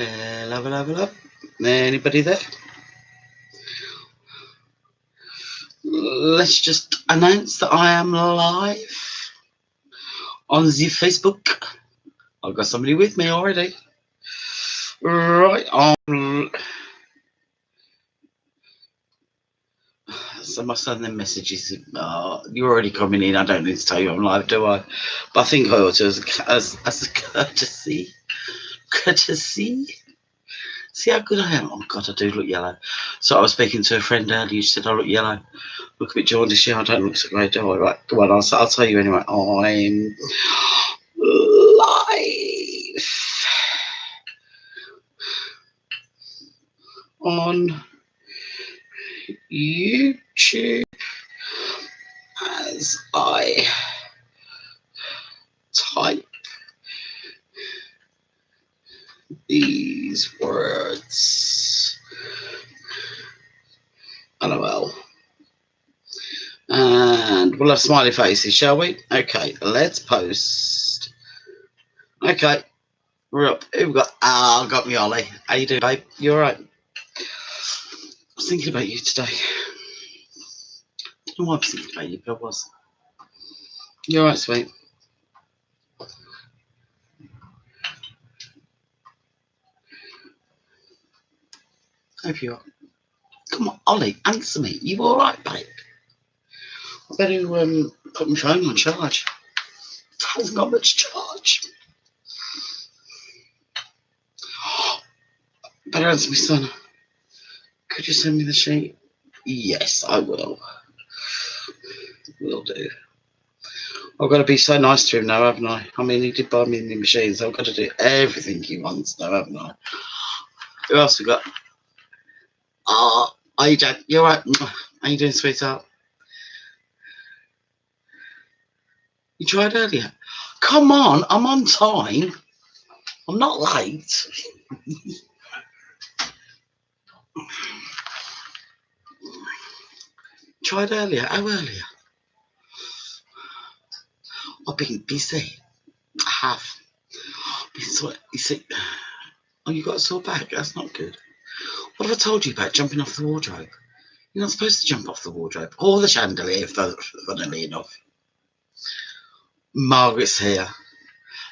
Hello, hello, hello. Anybody there? Let's just announce that I am live on the Facebook. I've got somebody with me already. Right on. So my son then messages, you're already coming in. I don't need to tell you I'm live, do I? But I think I ought to, as a courtesy. See how good I am? Oh, God, I do look yellow. So I was speaking to a friend earlier who said I look yellow. Look a bit jaundiced. Yeah, I don't look so great, do I? Right, go on, I'll tell you anyway. I'm live on YouTube as I type these words. LOL. And we'll have smiley faces, shall we? Okay, let's post. Okay, we're up. Who we got? Got me, Ollie. How you doing, babe? You alright? I was thinking about you today. I don't know why I was thinking about you, but I was. You alright, sweet? Hope you are. Come on, Ollie, answer me. You alright, babe? I better put my phone on charge. It hasn't got much charge. Better answer me, son. Could you send me the sheet? Yes, I will. Will do. I've got to be so nice to him now, haven't I? I mean, he did buy me the machines. I've got to do everything he wants now, haven't I? Who else we got? Oh, are you, Dad? You alright? How you doing, sweetheart? You tried earlier? Come on, I'm on time. I'm not late. Tried earlier? How earlier? I've been busy. I have. You see, oh, you got a sore back? That's not good. What have I told you about jumping off the wardrobe? You're not supposed to jump off the wardrobe or the chandelier, funnily enough. Margaret's here.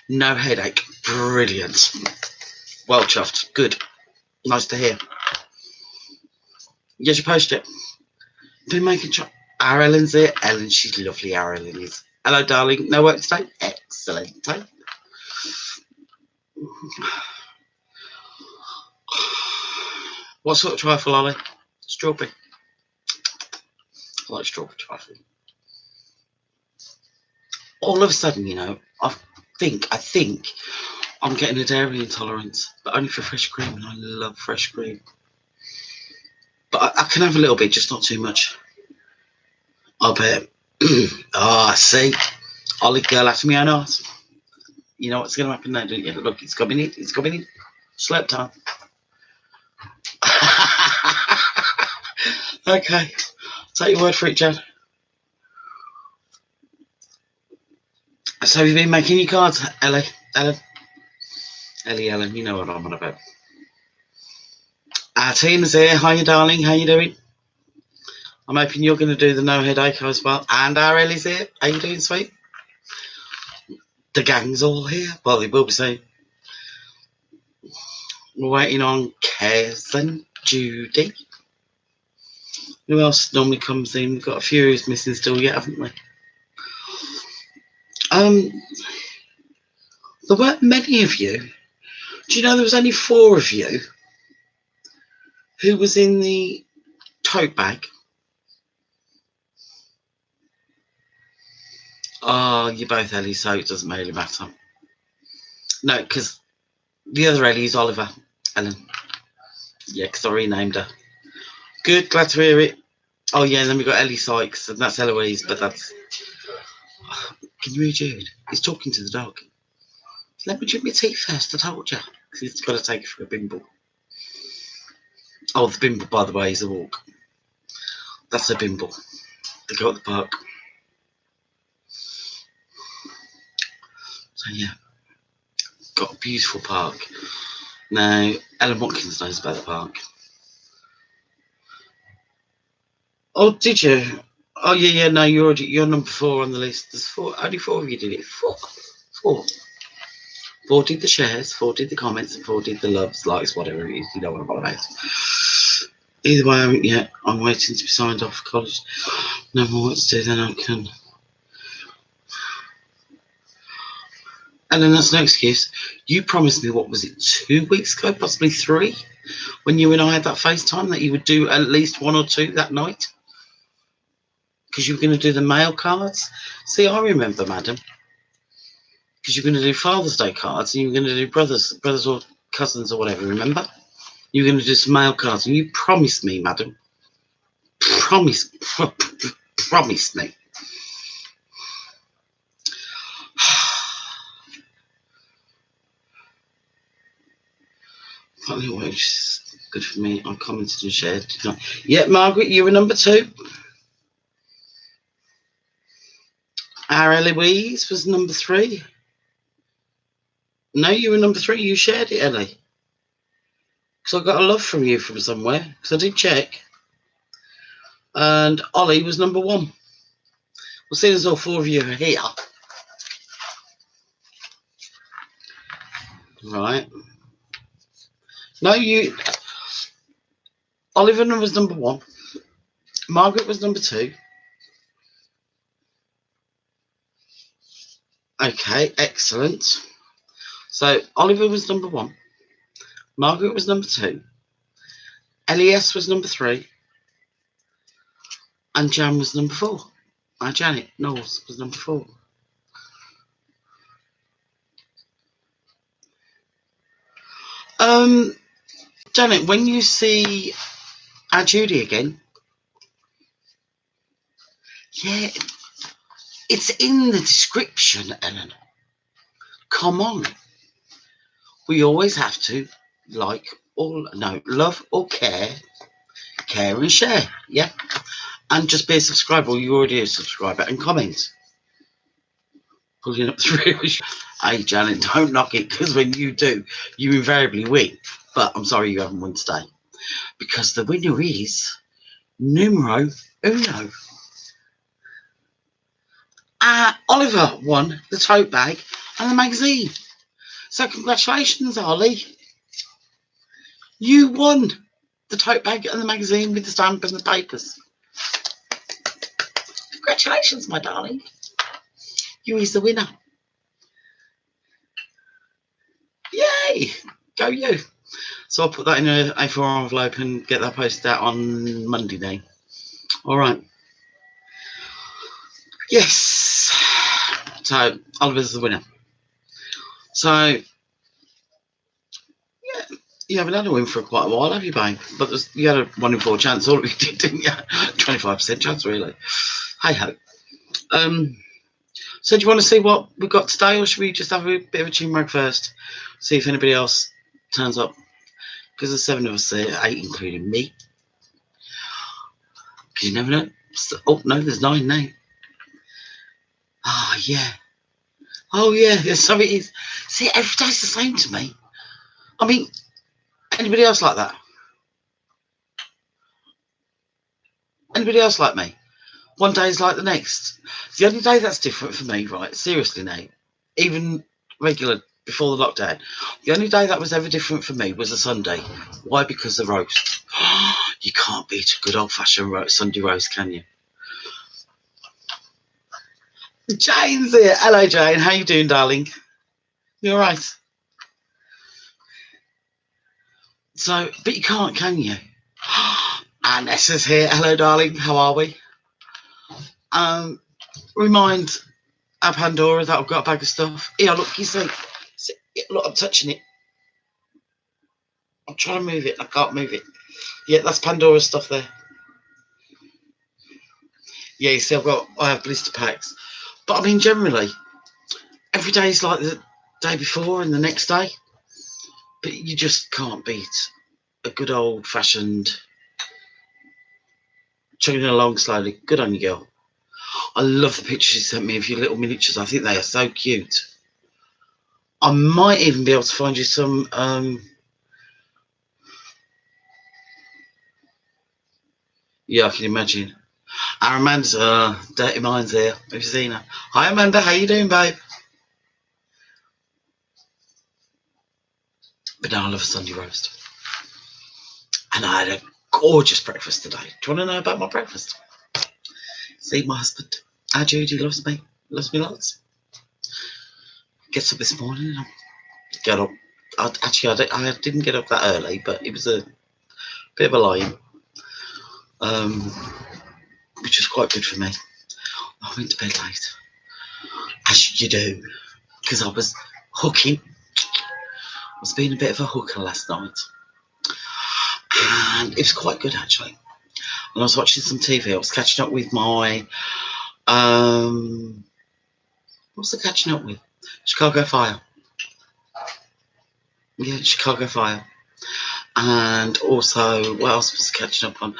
No headache. Brilliant. Well chuffed. Good. Nice to hear. Yes, you post it. Been making sure. Our Ellen's here. Ellen, she's lovely. Our Ellen is. Hello, darling. No work today? Excellent. What sort of trifle, Ollie? Strawberry. I like strawberry trifle. All of a sudden, you know, I think I'm getting a dairy intolerance, but only for fresh cream, and I love fresh cream. But I can have a little bit, just not too much. I bet. See? Ollie girl after me own arse. You know what's going to happen now, don't you? Look, it's coming in. It's coming in. Slurp time. Okay. Take your word for it, Chad. So you've been making your cards, Ellen, you know what I'm on about. Our team's here. How you, darling? How you doing? I'm hoping you're going to do the no headache as well. And our Ellie's here. How you doing, sweet? The gang's all here. Well, they will be saying. We're waiting on Kez and Judy. Who else normally comes in? We've got a few who's missing still yet, haven't we? There weren't many of you. Do you know there was only 4 of you who was in the tote bag? Oh, you're both Ellie, so it doesn't really matter. No, because the other Ellie is Oliver. Ellen. Yeah, because I renamed her. Good, glad to hear it. Oh, yeah, and then we've got Ellie Sykes, and that's Eloise, but that's... Can you hear Jude? He's talking to the dog. Let me drink my tea first, I told you. Because he's got to take it for a bimble. Oh, the bimble, by the way, is a walk. That's a bimble. They go at the park. So, yeah. Got a beautiful park. No, Ellen Watkins knows about the park. Oh, did you? Oh, yeah. No, you're number 4 on the list. There's only 4 of you did it. Four. 4 did the shares, 4 did the comments, and 4 did the loves, likes, whatever it is. You know what I'm on about. Either way, I haven't yet. I'm waiting to be signed off for college. No more what to do, then I can. And then that's no excuse. You promised me, what was it, 2 weeks ago, possibly 3, when you and I had that FaceTime, that you would do at least 1 or 2 that night? Because you were going to do the mail cards. See, I remember, madam. Because you were going to do Father's Day cards, and you were going to do brothers or cousins or whatever, remember? You were going to do some mail cards, and you promised me, madam. Promised me. Finally, which is good for me. I commented and shared. Yeah, Margaret, you were number 2. Our Eloise was number 3. No, you were number 3. You shared it, Ellie. Because I got a love from you from somewhere. Because I did check. And Ollie was number 1. Well, seeing as all 4 of you are here. Right. No, Oliver was number 1. Margaret was number 2. Okay, excellent. So Oliver was number 1. Margaret was number 2. Les was number 3. And Jan was number 4. Janet Knowles was number 4. Janet, when you see our Judy again, yeah, it's in the description, Ellen. Come on. We always have to love or care and share, yeah? And just be a subscriber, or you already a subscriber, and comment. Pulling up through. Hey, Janet, don't knock it, because when you do, you invariably win. But I'm sorry you haven't won today. Because the winner is numero uno. Oliver won the tote bag and the magazine. So congratulations, Ollie. You won the tote bag and the magazine with the stamp and the papers. Congratulations, my darling. You is the winner. Yay! Go you. So I'll put that in a A4 envelope and get that posted out on Monday day. All right. Yes. So Oliver's the winner. So yeah, you haven't had a win for quite a while, have you, babe? But you had a 1 in 4 chance. All of you did, didn't you? 25% chance, really. Hey ho. So do you want to see what we've got today, or should we just have a bit of a chin rag first? See if anybody else turns up. Because there's 7 of us there, 8 including me. Because you never know. Oh, no, there's 9 now. Oh, yeah. Oh, yeah, so it is. See, every day's the same to me. I mean, anybody else like that? Anybody else like me? One day is like the next. The only day that's different for me, right, seriously now, even regular before the lockdown, the only day that was ever different for me was a Sunday. Why? Because the roast. You can't beat a good old-fashioned Sunday roast, can you? Jane's here. Hello, Jane. How you doing, darling? You all right? So, but you can't, can you? And Nessa's here. Hello, darling. How are we? Remind our Pandora that I've got a bag of stuff. Here, look, you see. Look, I'm touching it. I'm trying to move it. I can't move it. Yeah, that's Pandora's stuff there. Yeah, you see, I have blister packs. But I mean, generally, every day is like the day before and the next day. But you just can't beat a good old-fashioned chugging along slowly. Good on you, girl. I love the pictures you sent me of your little miniatures. I think they are so cute. I might even be able to find you some Yeah, I can imagine. Our Amanda's dirty mind's here. Have you seen her? Hi Amanda, how you doing, babe? But now I love a Sunday roast. And I had a gorgeous breakfast today. Do you want to know about my breakfast? See, my husband, our Judy, loves me lots. Gets up this morning and I get up. I didn't get up that early, but it was a bit of a lie, which was quite good for me. I went to bed late, as you do, because I was hooking. I was being a bit of a hooker last night, and it was quite good actually. And I was watching some TV. I was catching up with my what's the catching up with? Chicago Fire. Yeah, Chicago Fire. And also, what else was catching up on?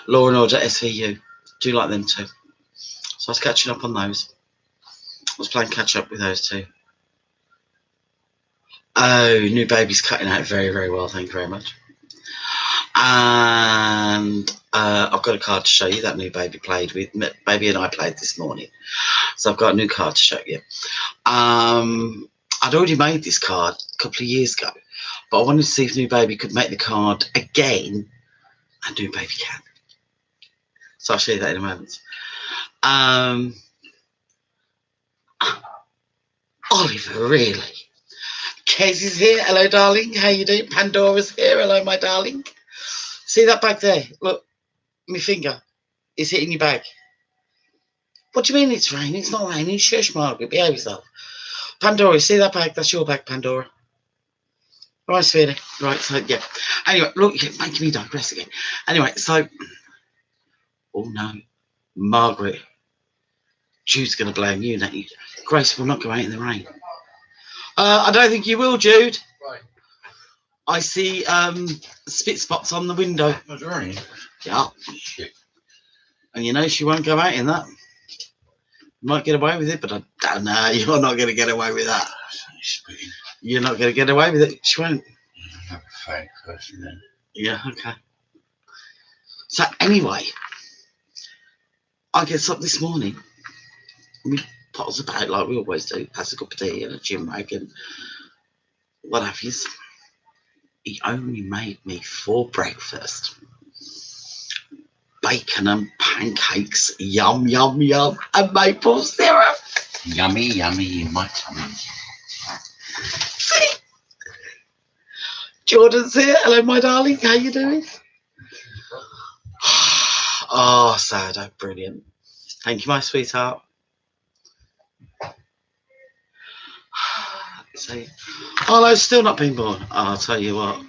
Law and Order SVU. Do like them too. So I was catching up on those. I was playing catch up with those two. Oh, New Baby's cutting out very, very well. Thank you very much. And I've got a card to show you that New Baby played with. Baby and I played this morning. So I've got a new card to show you. I'd already made this card a couple of years ago, but I wanted to see if New Baby could make the card again, and New Baby can. So I'll show you that in a moment. Oliver, really? Casey's here. Hello, darling. How you doing? Pandora's here. Hello, my darling. See that bag there? Look, my finger is hitting your bag. What do you mean it's raining? It's not raining. Shush, Margaret. Behave yourself. Pandora, see that bag? That's your bag, Pandora. Right, sweetie. Right, so, yeah. Anyway, look, you're making me digress again. Anyway, so... Oh, no. Margaret. Jude's going to blame you, now. Grace will not go out in the rain. I don't think you will, Jude. Right. I see spit spots on the window. It's raining. Yeah. Shit. And you know she won't go out in that. Might get away with it, but I don't know. You're not going to get away with that. You're not going to get away with it. She won't. I'm a fake person then. Yeah, okay. So anyway, I get up this morning. We potters about like we always do. Has a cup of tea and a gym rag and what have you. He only made me for breakfast bacon and pancakes, yum, yum, yum, and maple syrup. Yummy, yummy in my tummy. See? Jordan's here. Hello, my darling. How you doing? Oh, sourdough, brilliant. Thank you, my sweetheart. See? Oh, no, still not been born. Oh, I'll tell you what.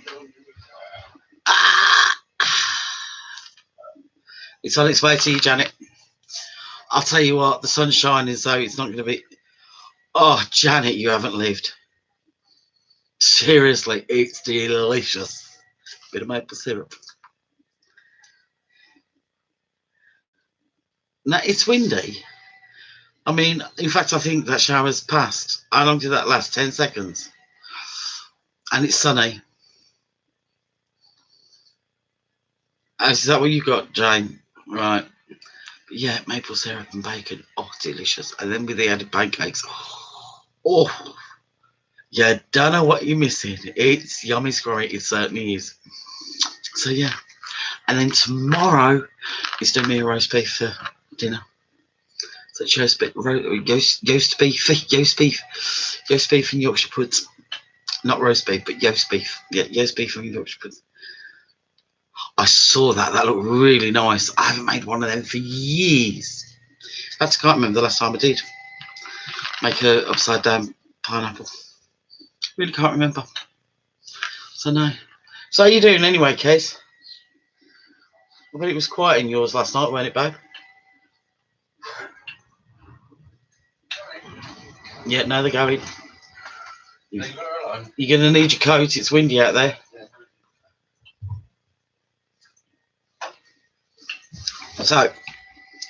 It's on its way to you, Janet. I'll tell you what, the sun's shining, so it's not going to be... Oh, Janet, you haven't lived. Seriously, it's delicious. Bit of maple syrup. Now, it's windy. I mean, in fact, I think that shower's passed. How long did that last? 10 seconds. And it's sunny. Oh, is that what you got, Jane? Right. But yeah, maple syrup and bacon. Oh, delicious. And then with the added pancakes. Oh. You don't know what you're missing. It's yummy, great. It certainly is. So, yeah. And then tomorrow, it's doing me a roast beef for dinner. So it's roast beef and Yorkshire puds. Not roast beef, but roast beef. Yeah, roast beef and Yorkshire puds. I saw that. That looked really nice. I haven't made one of them for years. I can't remember the last time I did. Make a upside down pineapple. Really can't remember. So no. So how you doing anyway, Case? I bet it was quiet in yours last night, wasn't it, babe? Yeah, no, they're going. You're going to need your coat. It's windy out there. So,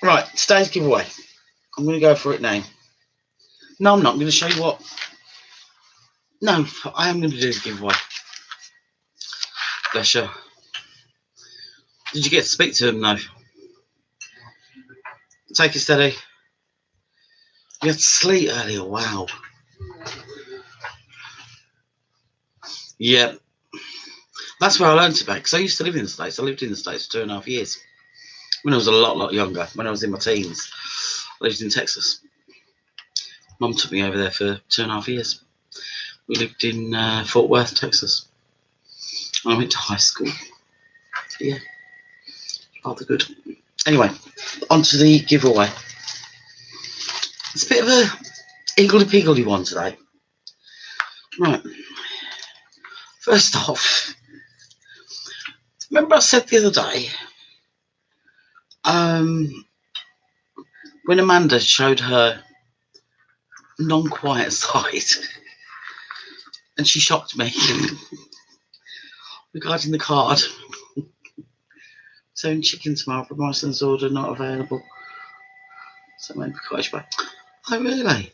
right, today's giveaway. I'm going to go for it now. No, I'm not. I'm going to show you what. No, I am going to do the giveaway. Bless you. Did you get to speak to him, though? Take it steady. You had to sleep earlier. Wow. Yeah. That's where I learned about, because I used to live in the States. I lived in the States for 2.5 years. When I was a lot younger, when I was in my teens. I lived in Texas. Mum took me over there for 2.5 years. We lived in Fort Worth, Texas. And I went to high school. So yeah, rather good. Anyway, on to the giveaway. It's a bit of a higgledy-piggledy one today. Right. First off, remember I said the other day, when Amanda showed her non-quiet side, and she shocked me regarding the card. So chicken tomorrow for my son's order not available. So maybe cottage pie. Oh really?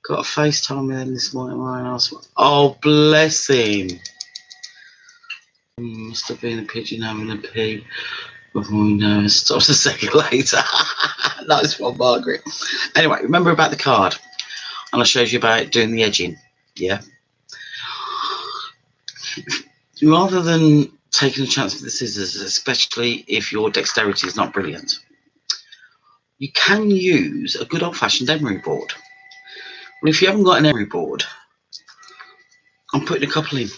Got a FaceTime with him this morning. Oh bless him. Must have been a pigeon having a pee before we know. Stops a second later. Nice one, Margaret. Anyway, remember about the card, and I showed you about doing the edging. Yeah. Rather than taking a chance with the scissors, especially if your dexterity is not brilliant, you can use a good old-fashioned emery board. Well, if you haven't got an emery board, I'm putting a couple in.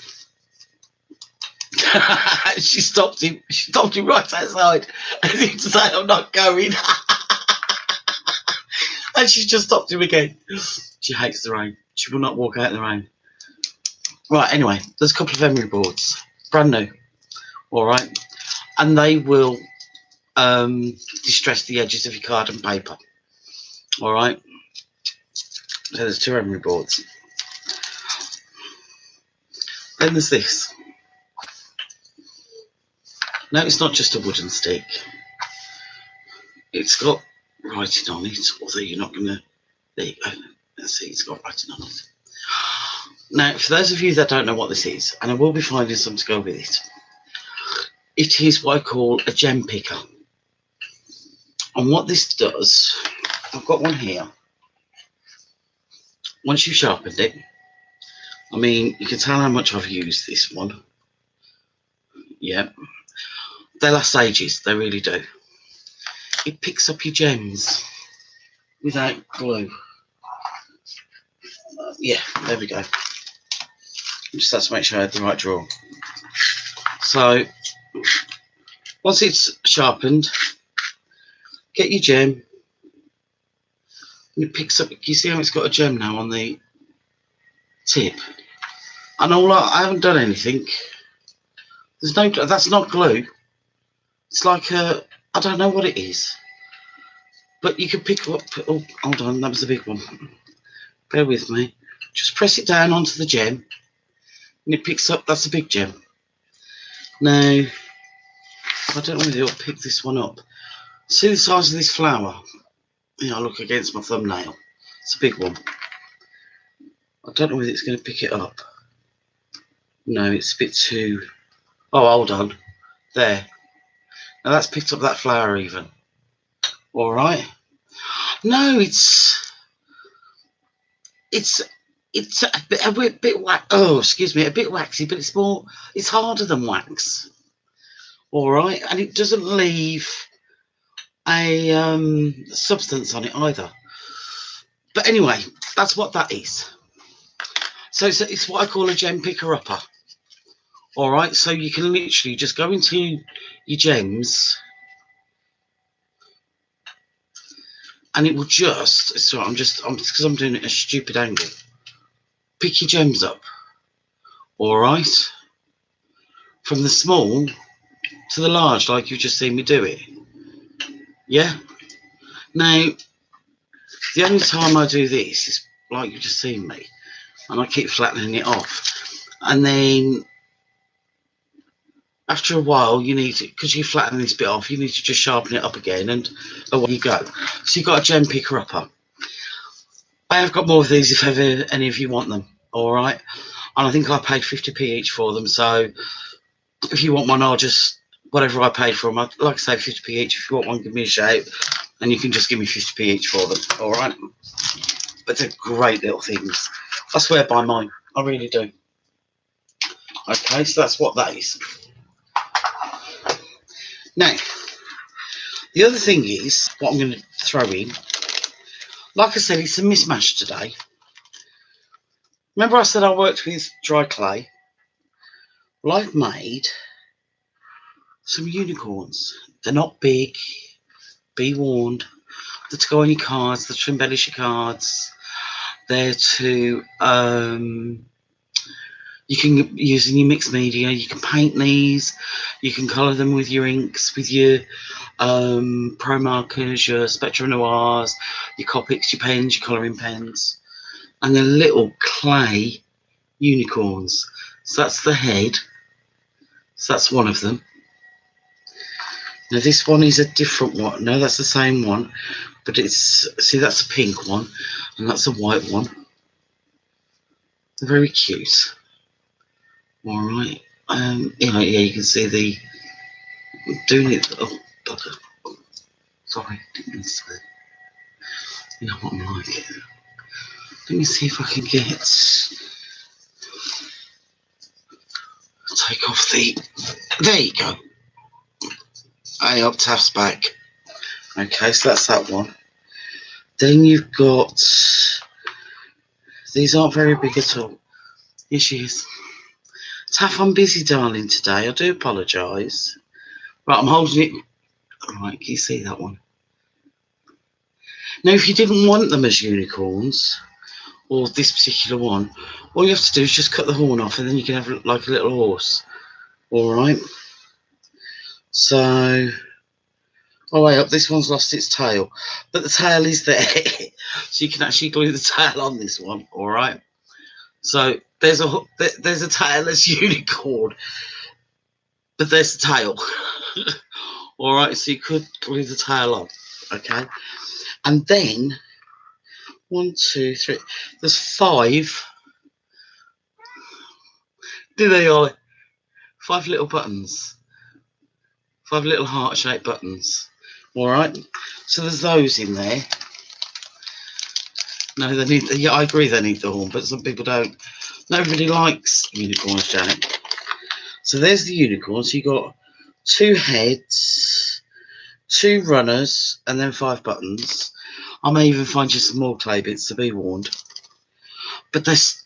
She stopped him. She stopped him right outside, as if to say, "I'm not going." And she just stopped him again. She hates the rain. She will not walk out in the rain. Right. Anyway, there's a couple of emery boards, brand new. All right, and they will distress the edges of your card and paper. All right. So there's 2 emery boards. Then there's this. No, it's not just a wooden stick. It's got writing on it, although you're not going to... There you go. Let's see, it's got writing on it. Now, for those of you that don't know what this is, and I will be finding some to go with it, it is what I call a gem picker. And what this does, I've got one here. Once you've sharpened it, I mean, you can tell how much I've used this one. Yeah. They last ages, they really do. It picks up your gems without glue. Yeah, there we go. Just have to make sure I had the right drawer. So, once it's sharpened, get your gem. And it picks up, you see how it's got a gem now on the tip? And I haven't done anything. There's no, that's not glue. It's like I don't know what it is. But you can pick up, oh, hold on, that was the big one. Bear with me. Just press it down onto the gem. And it picks up, that's a big gem. Now, I don't know whether it'll pick this one up. See the size of this flower? Yeah, I look against my thumbnail. It's a big one. I don't know whether it's going to pick it up. No, it's a bit too... Oh, hold on. There. Now that's picked up that flower even. All right. No, it's a bit oh, excuse me, a bit waxy, but it's harder than wax. All right, and it doesn't leave a substance on it either. But anyway, that's what that is. So it's what I call a gem picker upper. All right, so you can literally just go into your gems, and it will just. So because I'm doing it at a stupid angle. Pick your gems up. All right, from the small to the large, like you've just seen me do it. Yeah. Now, the only time I do this is like you've just seen me, and I keep flattening it off, and then after a while you need to, because you flatten this bit off, you need to just sharpen it up again, and away you go. So you've got a gem picker upper. I have got more of these if ever any of you want them. All right, and I think I paid 50p each for them. So if you want one, I'll just whatever I paid for them. Like I say, 50p each. If you want one, give me a shout. and you can just give me 50p each for them. All right, but they're great little things. I swear by mine, I really do. Okay, so that's what that is. Now, the other thing is what I'm going to throw in. Like I said, it's a mismatch today. Remember I said I worked with dry clay? Well, I've made some unicorns. They're not big, be warned. They're to go on your cards, they're to embellish your cards. They're to, you can use in your mixed media. You can paint these. You can colour them with your inks, with your pro markers, your Spectra Noirs, your Copics, your pens, your colouring pens. And they're little clay unicorns. So that's the head. So that's one of them. Now this one is a different one. No, that's the same one, but it's, see, that's a pink one, and that's a white one. They're very cute. All right. Yeah, you can see the doing it. Oh, bugger. Oh, sorry, didn't mean to swear. You know what I'm like. Let me see if I can take off the. There you go. Hey, up, Taft's back. Okay, so that's that one. Then you've got. These aren't very big at all. Here she is. Taff, I'm busy, darling, today. I do apologise. Right, I'm holding it. Right, can you see that one? Now, if you didn't want them as unicorns, or this particular one, all you have to do is just cut the horn off, and then you can have like a little horse. All right. So, oh wait up, this one's lost its tail, but the tail is there, so you can actually glue the tail on this one. All right. So there's a tailless unicorn, but there's the tail. All right, so you could glue the tail on. Okay, and then 1, 2, 3. There's 5. Do they all? 5 little buttons. 5 little heart-shaped buttons. All right. So there's those in there. No, they need. Yeah, I agree. They need the horn, but some people don't. Nobody likes unicorns, Janet. So there's the unicorns. So you got 2 heads, 2 runners, and then 5 buttons. I may even find you some more clay bits, to be warned. But there's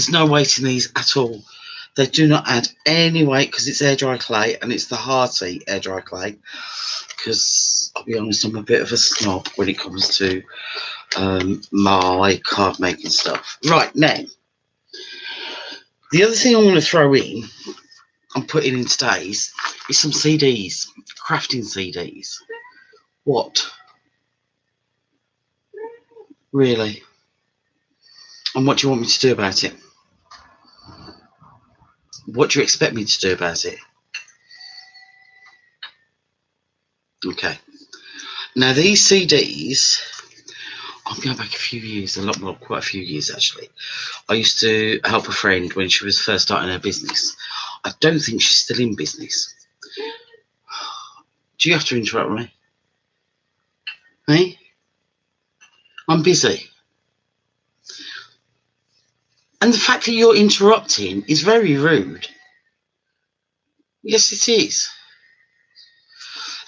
no weight in these at all. They do not add any weight because it's air dry clay, and it's the hearty air dry clay. Because I'll be honest, I'm a bit of a snob when it comes to my card making stuff. Right, now, the other thing I'm going to throw in, I'm putting in today's, is some CDs, crafting CDs. What? Really? And what do you want me to do about it? What do you expect me to do about it? Okay. Now these CDs, I'm going back a few years, quite a few years actually. I used to help a friend when she was first starting her business. I don't think she's still in business. Do you have to interrupt me? Hey? I'm busy. And the fact that you're interrupting is very rude. Yes, it is.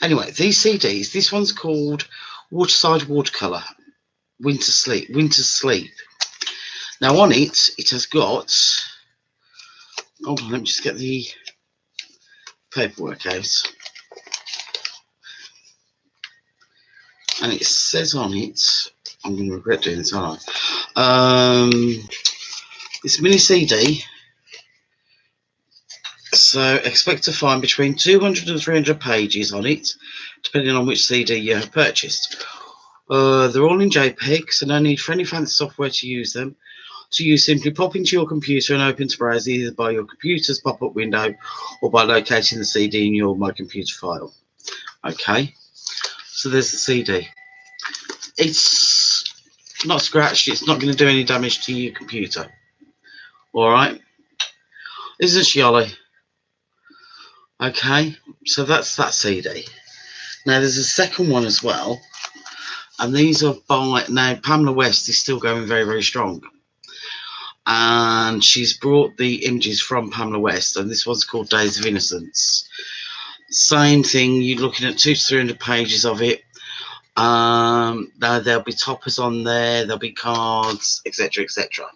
Anyway, these CDs, this one's called Waterside Watercolour, Winter Sleep. Now on it has got, hold on, let me just get the paperwork out. And it says on it, I'm going to regret doing this, aren't I? It's a mini CD. So expect to find between 200 and 300 pages on it, depending on which CD you have purchased. They're all in JPEG, so no need for any fancy software to use them. So you simply pop into your computer and open to browse either by your computer's pop-up window or by locating the CD in your My Computer file. Okay, so there's the CD. It's not scratched, it's not going to do any damage to your computer. Alright, isn't she, Ollie? Okay, so that's that CD. Now there's a second one as well, And these are by, now Pamela West is still going very, very strong. And she's brought the images from Pamela West, and this one's called Days of Innocence. Same thing, you're looking at 200 to 300 pages of it. Now there'll be toppers on there, there'll be cards, etc., etc.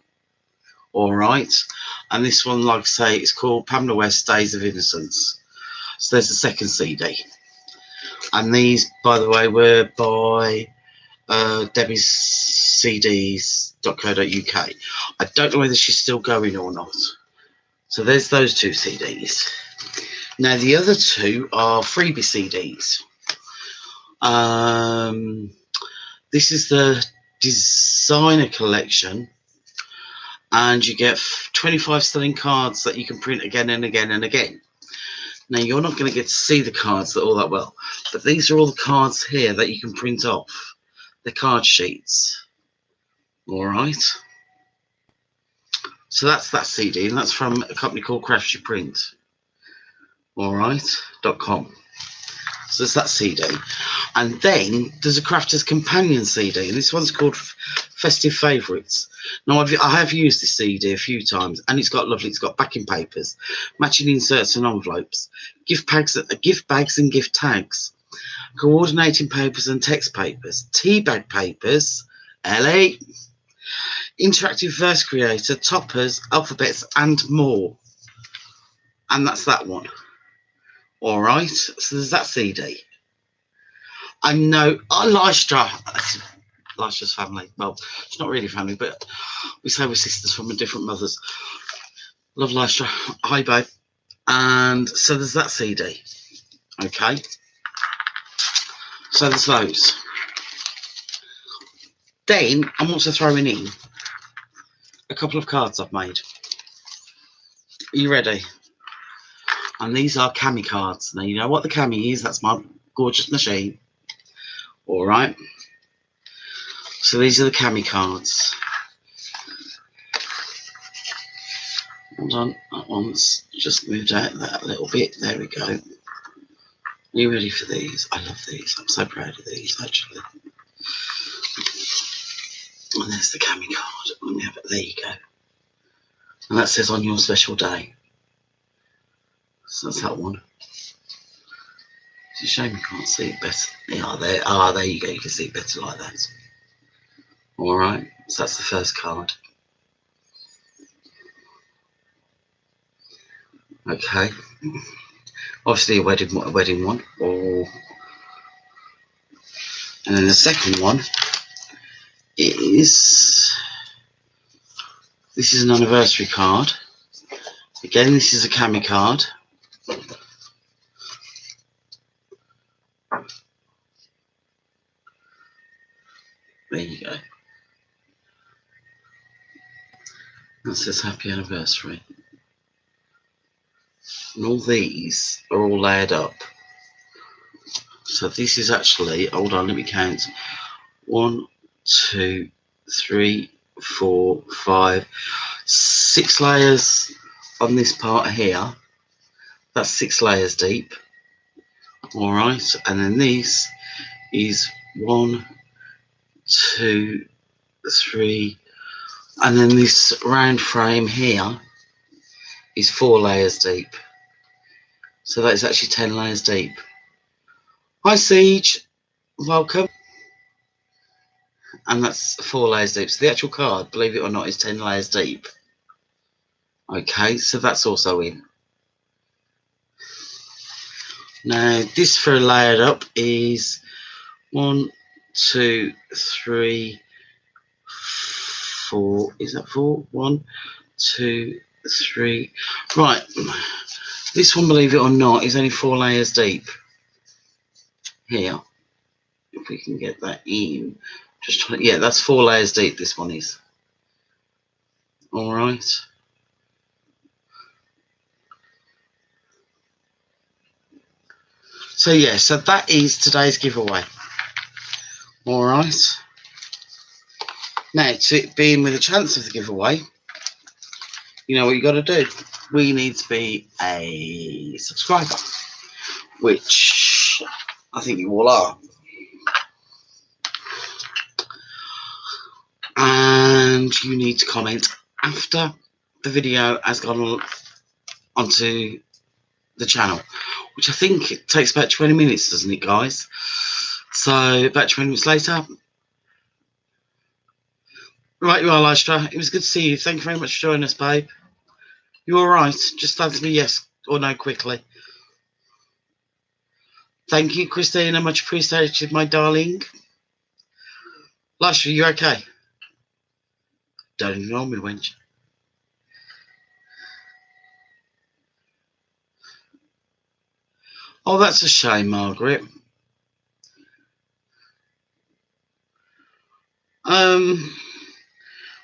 All right, and this one, like I say, it's called Pamela West Days of Innocence. So there's the second CD, and these, by the way, were by Debbie's CDs.co.uk. I don't know whether she's still going or not. So there's those two CDs. Now the other two are freebie CDs. This is the designer collection, and you get 25 sterling cards that you can print again and again and again. Now you're not going to get to see the cards all that well, but these are all the cards here that you can print off. The card sheets. All right. So that's that CD, and that's from a company called Craft Your Print. All right. .com. So there's that CD, and then there's a Crafter's Companion CD, and this one's called Festive Favourites. Now I have used this CD a few times, and it's got lovely. It's got backing papers, matching inserts and envelopes, gift bags and gift tags, coordinating papers and text papers, tea bag papers, LA, interactive verse creator, toppers, alphabets, and more. And that's that one. All right, so there's that CD. I know Lystra's family. Well, it's not really family, but we say we're sisters from different mothers. Love Lystra. Hi, babe. And so there's that CD. Okay. So there's those. Then I'm also throwing in a couple of cards I've made. Are you ready? And these are Cami cards. Now you know what the Cami is. That's my gorgeous machine. All right. So these are the Cami cards. Hold on, that one's just moved out that a little bit. There we go. Are you ready for these? I love these. I'm so proud of these, actually. And there's the Cami card. Let me have it. There you go. And that says on your special day. So that's that one. It's a shame you can't see it better. Yeah, there you go. You can see it better like that. All right. So that's the first card. Okay. Obviously a wedding one. Oh. And then the second one is, this is an anniversary card. Again, this is a Cami card. There you go. That says happy anniversary. And all these are all layered up. So this is actually, hold on, let me count. 1, 2, 3, 4, 5, 6 layers on this part here. That's 6 layers deep. All right, and then this is 1, 2, 3, and then this round frame here is 4 layers deep. So that is actually 10 layers deep. Hi Siege, welcome. And that's 4 layers deep. So the actual card, believe it or not, is 10 layers deep. Okay, so that's also in. Now this for layered up is 1, 2, 3, 4. Is that 4? 1, 2, 3. Right. This one, believe it or not, is only 4 layers deep. Here. If we can get that in. Just trying to, yeah, that's 4 layers deep, this one is. Alright. So yeah, so that is today's giveaway. Alright. Now, to it being with a chance of the giveaway, you know what you got to do. We need to be a subscriber, which I think you all are. and you need to comment after the video has gone onto the channel, which I think it takes about 20 minutes, doesn't it, guys? So about 20 minutes later. Right, you are, Lystra. It was good to see you. Thank you very much for joining us, babe. You all right? Just answer me yes or no quickly. Thank you, Christina. Much appreciated, my darling. Lystra, you okay? Don't ignore me, wench. Oh, that's a shame, Margaret.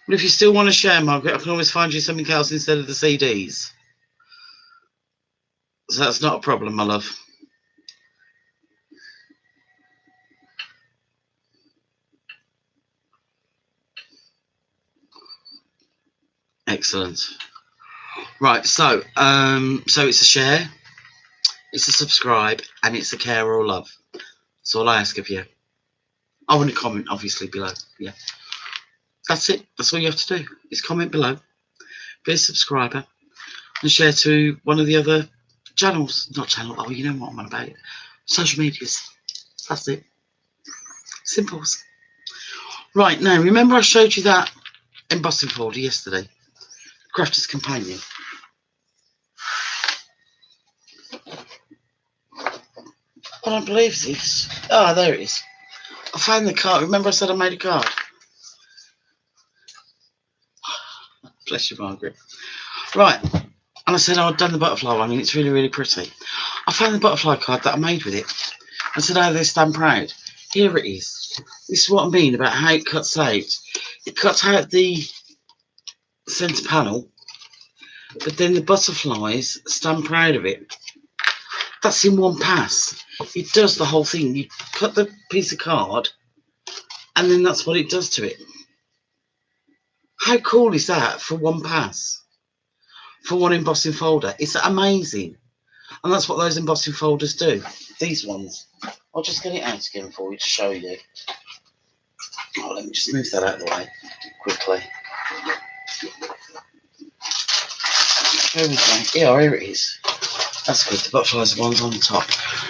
But if you still want to share, Margaret, I can always find you something else instead of the CDs. So that's not a problem, my love. Excellent. Right, so it's a share, it's a subscribe, and it's a care or love. That's all I ask of you. I want to comment, obviously, below. Yeah. That's it. That's all you have to do. Is comment below, be a subscriber, and share to one of the other channels. Not channel. Oh, you know what I'm on about. Social medias. That's it. Simples. Right, now, remember I showed you that embossing folder yesterday? Crafter's Companion. I don't believe this. Ah, there it is. I found the card. Remember I said I made a card? Bless you, Margaret. Right. And I said, I'd done the butterfly one, and it's really, really pretty. I found the butterfly card that I made with it. I said, oh, they stand proud. Here it is. This is what I mean about how it cuts out. It cuts out the centre panel, but then the butterflies stand proud of it. That's in one pass. It does the whole thing. You cut the piece of card, and then that's what it does to it. How cool is that for one pass? For one embossing folder? It's amazing. And that's what those embossing folders do. These ones. I'll just get it out again for you to show you. Oh, let me just move that out of the way quickly. Yeah, here it is. That's good. The butterflies are ones on the top.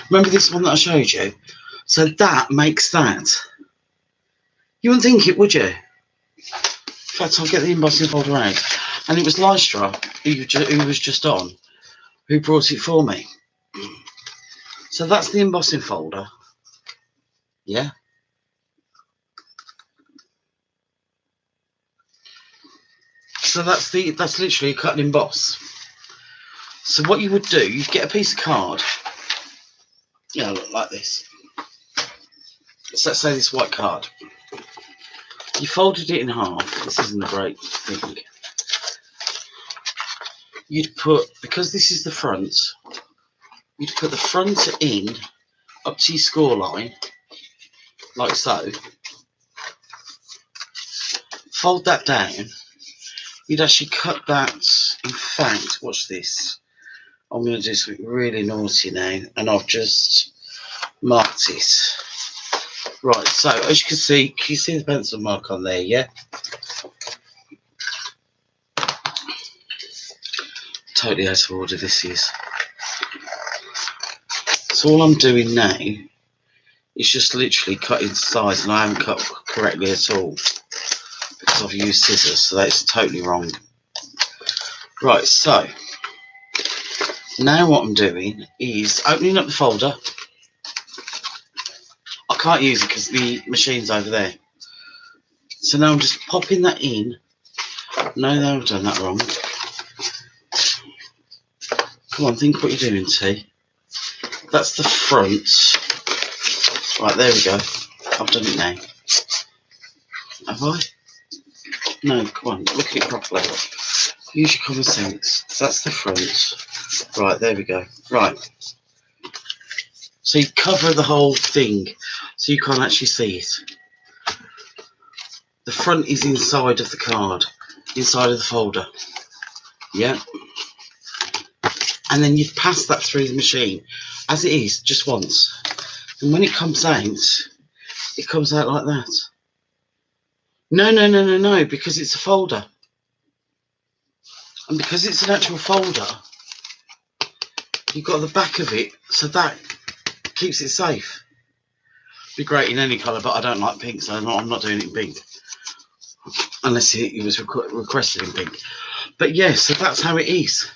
Remember this one that I showed you? So that makes that. You wouldn't think it, would you? In fact, I'll get the embossing folder out. And it was Lystra, who was just on, who brought it for me. So that's the embossing folder. Yeah. So that's literally a cut and emboss. So what you would do, you'd get a piece of card. Yeah, look like this. So let's say this white card. You folded it in half. This isn't a great thing. You'd put, because this is the front, you'd put the front in up to your score line, like so. Fold that down. You'd actually cut that. In fact, watch this. I'm going to do something really naughty now, and I've just marked it. Right, so as you can you see the pencil mark on there, yeah? Totally out of order this is. So all I'm doing now is just literally cutting size, and I haven't cut correctly at all because I've used scissors, so that's totally wrong. Right, so now what I'm doing is opening up the folder. I can't use it because the machine's over there. So now I'm just popping that in. No, I've done that wrong. Come on, think what you're doing, T. That's the front. Right, there we go. I've done it now. Have I? No, come on, look at it properly. Use your common sense. So that's the front. Right, there we go. Right. So you cover the whole thing so you can't actually see it. The front is inside of the card, inside of the folder. Yeah. And then you pass that through the machine as it is, just once. And when it comes out like that. No, because it's a folder. And because it's an actual folder, you've got the back of it, so that keeps it safe. Be great in any colour, but I don't like pink, so I'm not doing it in pink. Unless it was requested in pink. But yes, so that's how it is.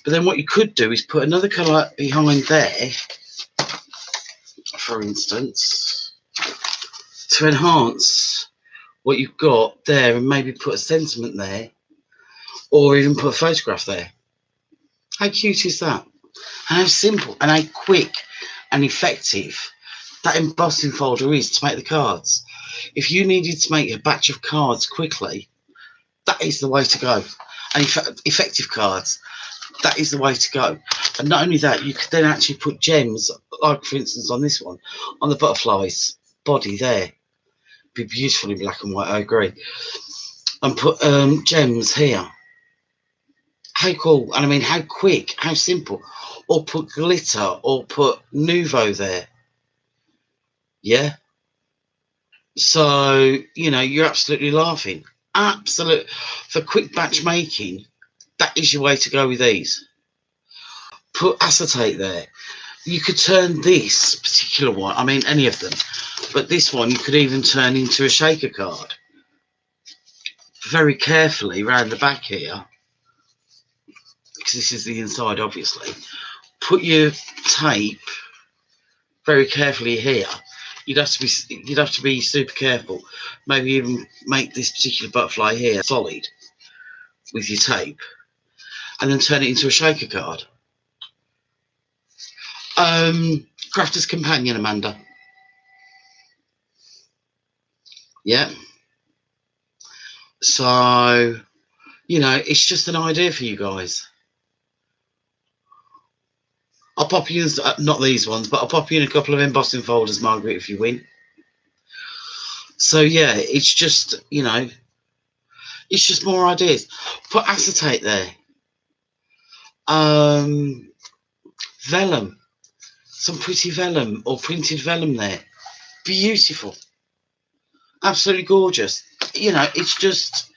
But then what you could do is put another colour behind there, for instance, to enhance what you've got there, and maybe put a sentiment there, or even put a photograph there. How cute is that? And how simple and how quick and effective that embossing folder is to make the cards. If you needed to make a batch of cards quickly, that is the way to go. And effective cards, that is the way to go. And not only that, you could then actually put gems, like for instance on this one, on the butterfly's body there. Be beautiful in black and white, I agree. And put gems here. How cool, and I mean how quick, how simple. Or put glitter, or put Nouveau there. Yeah? So, you know, you're absolutely laughing. Absolute. For quick batch making, that is your way to go with these. Put acetate there. You could turn this particular one, I mean any of them, but this one you could even turn into a shaker card. Very carefully round the back here, because this is the inside obviously. Put your tape very carefully here. You'd have to be super careful. Maybe even make this particular butterfly here solid with your tape, and then turn it into a shaker card. Crafter's Companion, Amanda. Yeah. So, you know, it's just an idea for you guys. I'll pop you in, not these ones, but I'll pop you in a couple of embossing folders, Margaret, if you win. So yeah, it's just, you know, it's just more ideas. Put acetate there. Vellum. Some pretty vellum or printed vellum there. Beautiful. Absolutely gorgeous. You know, it's just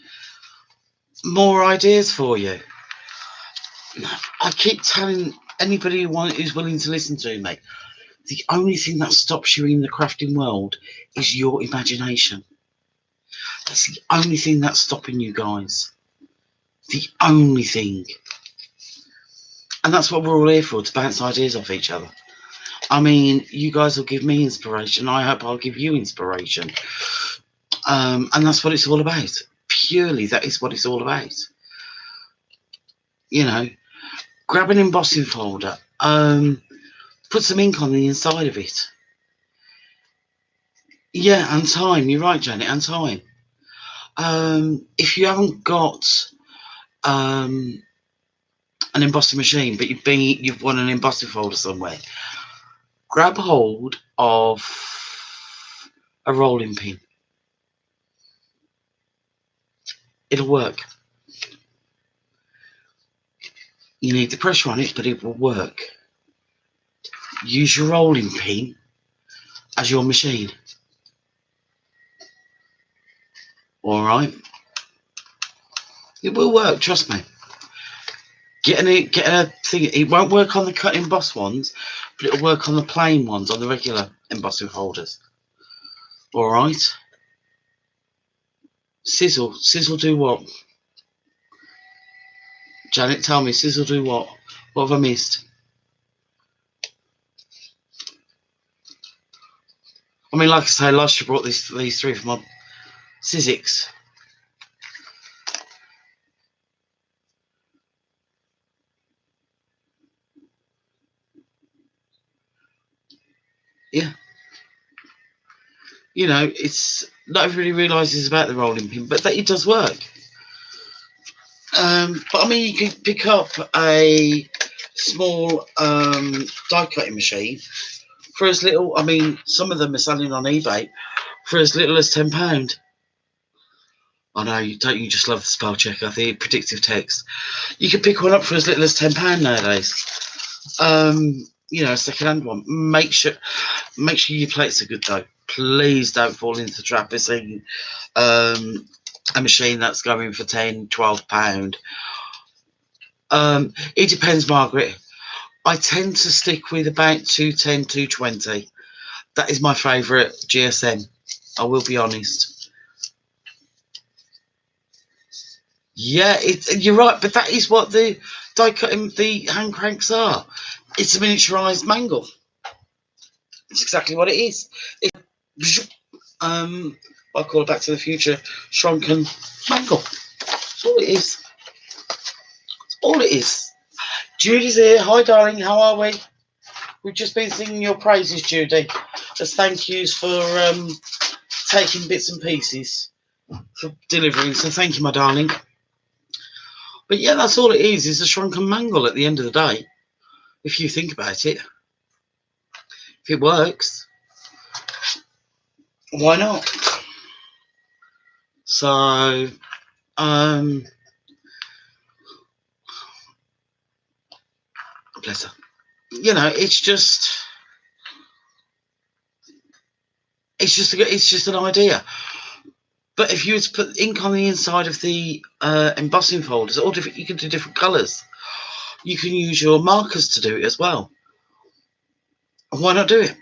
more ideas for you. I keep telling anybody who's willing to listen to me, the only thing that stops you in the crafting world is your imagination. That's the only thing that's stopping you guys. The only thing. And that's what we're all here for, to bounce ideas off each other. I mean, you guys will give me inspiration. I hope I'll give you inspiration. And that's what it's all about. Purely, that is what it's all about. You know, grab an embossing folder. Put some ink on the inside of it. Yeah, and time. You're right, Janet, and time. If you haven't got an embossing machine, but you've won an embossing folder somewhere, grab hold of a rolling pin. It'll work. You need the pressure on it, but it will work. Use your rolling pin as your machine. Alright? It will work, trust me. Get a thing. It won't work on the cut emboss ones, but it'll work on the plain ones, on the regular embossing folders. Alright? Sizzle. Sizzle do what? Janet, tell me, sizzle do what? What have I missed? I mean, like I say, last year I brought these three from my Sizzix. Yeah. You know, it's not everybody realises about the rolling pin, but that it does work. But I mean, you can pick up a small die cutting machine for as little. I mean, some of them are selling on eBay for as little as £10. I know, don't you just love the spell checker, the predictive text? You can pick one up for as little as £10 nowadays. You know, a second-hand one. Make sure your plates are good though. Please don't fall into the trap of seeing a machine that's going for £10, £12. It depends, Margaret. I tend to stick with about 210, 220. That is my favourite GSM. I will be honest. Yeah, you're right, but that is what the die cutting, the hand cranks are. It's a miniaturised mangle. It's exactly what it is. I call it Back to the Future shrunken mangle. That's all it is. That's all it is. Judy's here. Hi, darling. How are we? We've just been singing your praises, Judy, as thank yous for taking bits and pieces for delivering. So thank you, my darling. But yeah, that's all it is a shrunken mangle at the end of the day. If you think about it, if it works, why not? So, bless her. You know, it's just an idea. But if you were to put ink on the inside of the embossing folders, all different, you can do different colours. You can use your markers to do it as well. Why not do it?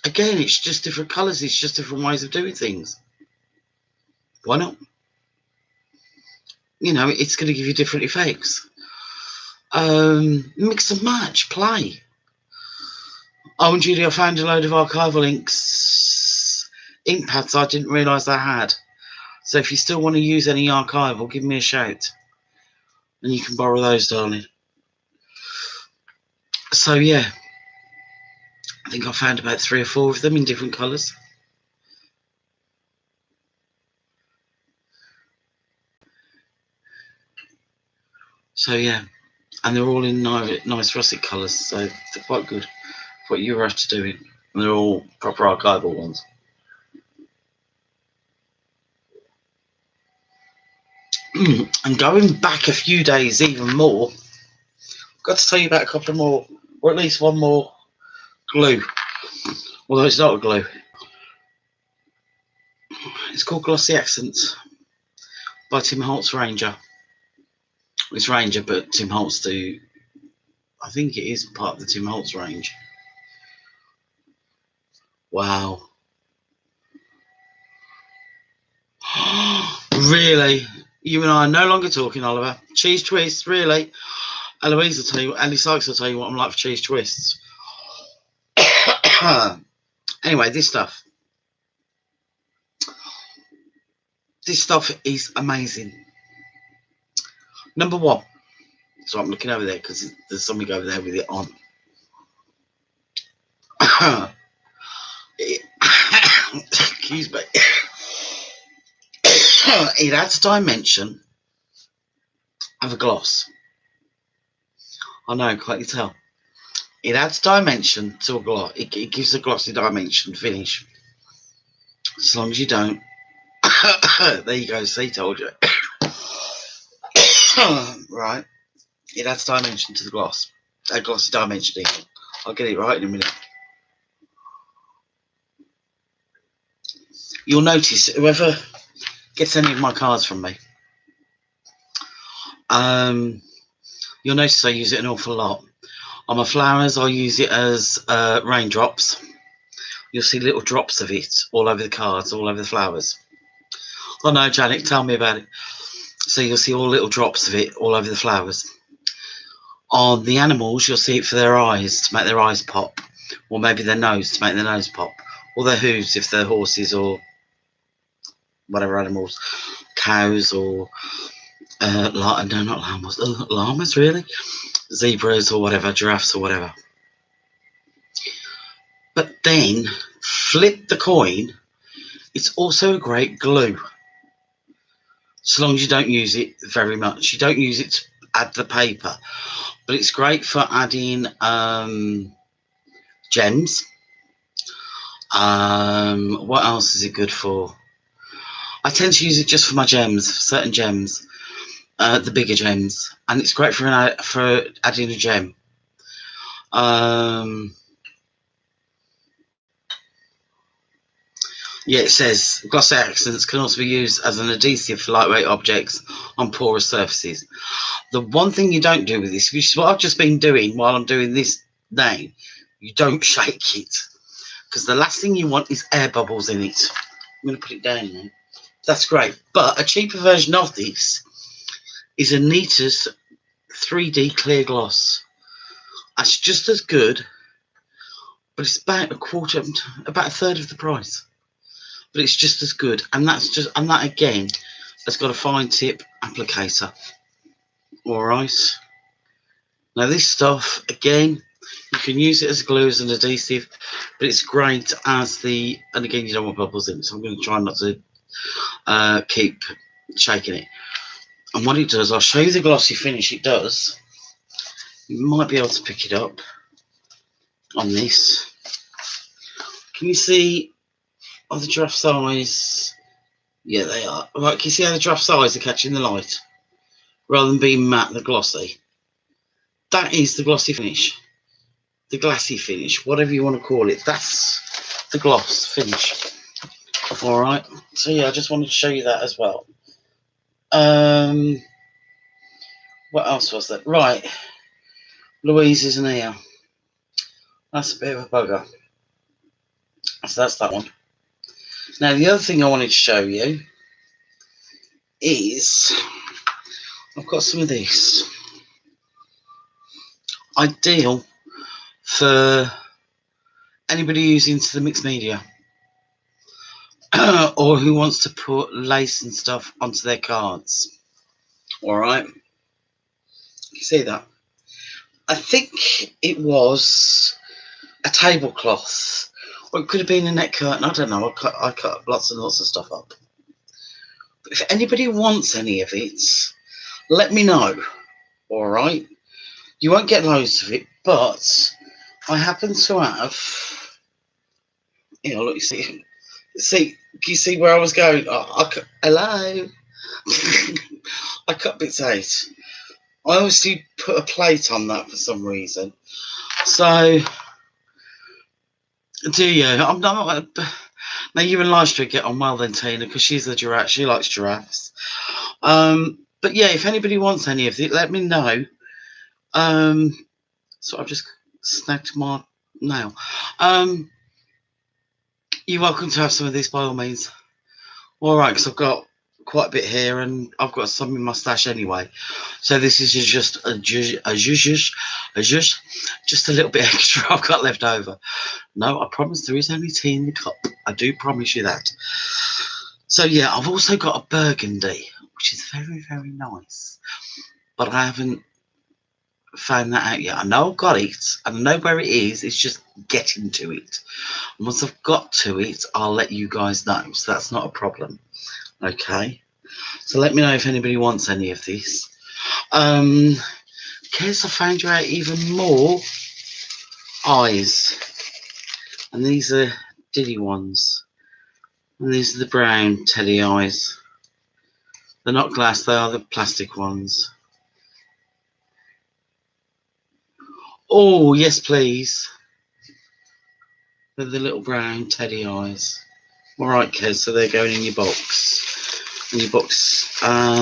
Again, it's just different colours. It's just different ways of doing things. Why not? You know, it's going to give you different effects. Mix and match, play. Oh, and Judy, I found a load of archival ink pads I didn't realise I had. So if you still want to use any archival, give me a shout. And you can borrow those, darling. So, yeah. I think I found about 3 or 4 of them in different colours. So, yeah. And they're all in nice russet colours. So, they're quite good for what you were after doing. And they're all proper archival ones. And going back a few days even more, I've got to tell you about a couple more, or at least one more glue. Although it's not a glue. It's called Glossy Accents by Tim Holtz Ranger. It's Ranger, but Tim Holtz do. I think it is part of the Tim Holtz range. Wow. Really? You and I are no longer talking, Oliver. Cheese twists, really? Eloise will tell you, Ellie Sykes will tell you what I'm like for cheese twists. Anyway, this stuff. This stuff is amazing. Number one. So I'm looking over there because there's something over there with it on. Excuse me. It adds dimension of a gloss. I know, can't you tell? It adds dimension to a gloss. It gives a glossy dimension finish. As long as you don't. There you go, see, told you. Right. It adds dimension to the gloss. A glossy dimension. I'll get it right in a minute. You'll notice, whoever gets any of my cards from me, you'll notice I use it an awful lot. On my flowers, I use it as raindrops. You'll see little drops of it all over the cards, all over the flowers. Oh no, Janet, tell me about it. So you'll see all little drops of it all over the flowers. On the animals, you'll see it for their eyes, to make their eyes pop. Or maybe their nose, to make their nose pop. Or their hooves, if they're horses or whatever animals. Cows or, no, not llamas. Llamas, really? Zebras or whatever, giraffes or whatever. But then, flip the coin, it's also a great glue. So long as you don't use it very much. You don't use it to add the paper. But it's great for adding gems. What else is it good for? I tend to use it just for my gems, for certain gems. The bigger gems. And it's great for adding a gem. Yeah, it says glossy accents can also be used as an adhesive for lightweight objects on porous surfaces. The one thing you don't do with this, which is what I've just been doing while I'm doing this name, you don't shake it. Because the last thing you want is air bubbles in it. I'm going to put it down now. That's great. But a cheaper version of this is Anita's 3D clear gloss. That's just as good, but it's about about a third of the price. But it's just as good, and that again has got a fine tip applicator. All right. Now this stuff again, you can use it as glue, as an adhesive, but it's great as and again you don't want bubbles in it, so I'm going to try not to keep shaking it. And what it does, I'll show you the glossy finish it does. You might be able to pick it up on this. Can you see the giraffe size? Yeah, they are. Right, can you see how the giraffe size are catching the light? Rather than being matte, the glossy. That is the glossy finish. The glassy finish, whatever you want to call it. That's the gloss finish. Alright, so yeah, I just wanted to show you that as well. What else was that? Right, Louise isn't here. That's a bit of a bugger. So that's that one. Now, the other thing I wanted to show you is I've got some of this. Ideal for anybody who's into the mixed media or who wants to put lace and stuff onto their cards. Alright, you see that? I think it was a tablecloth, or it could have been a net curtain. I don't know. I cut lots and lots of stuff up. But if anybody wants any of it, let me know. All right, you won't get loads of it, but I happen to have. You know, look, you see, you see where I was going? Hello. I cut bits out. I obviously put a plate on that for some reason. So, do you? I'm not. Now you and Lystra get on well then, Tina, because she's a giraffe. She likes giraffes. But yeah, if anybody wants any of it, let me know. So I've just snagged my nail. You're welcome to have some of this by all means. All right, because I've got quite a bit here, and I've got some in my stash anyway. So this is just just a little bit extra I've got left over. No, I promise there is only tea in the cup. I do promise you that. So yeah, I've also got a burgundy, which is very, very nice. But I haven't found that out yet. I know I've got it, and I know where it is. It's just getting to it. And once I've got to it, I'll let you guys know. So that's not a problem. Okay. So let me know if anybody wants any of this. Kez, I found you out even more eyes. And these are Diddy ones. And these are the brown teddy eyes. They're not glass, they are the plastic ones. Oh, yes, please. They're the little brown teddy eyes. All right, Kez, so they're going in your box. And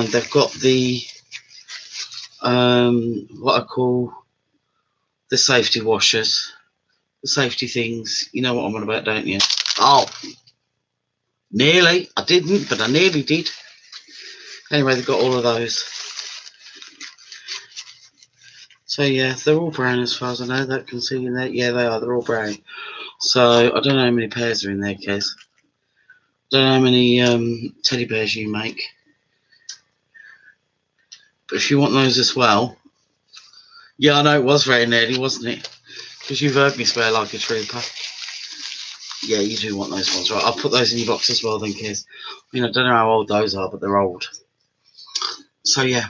they've got the, what I call the safety washers. The safety things. You know what I'm on about, don't you? Oh, nearly. I didn't, but I nearly did. Anyway, they've got all of those. So yeah, they're all brown as far as I know. That can see in there. Yeah, they are. They're all brown. So I don't know how many pairs are in there, Kez. Don't know how many teddy bears you make. But if you want those as well, yeah, I know it was very nearly, wasn't it? Because you've heard me swear like a trooper. Yeah, you do want those ones, right? I'll put those in your box as well then, Kez. I mean, I don't know how old those are, but they're old. So yeah.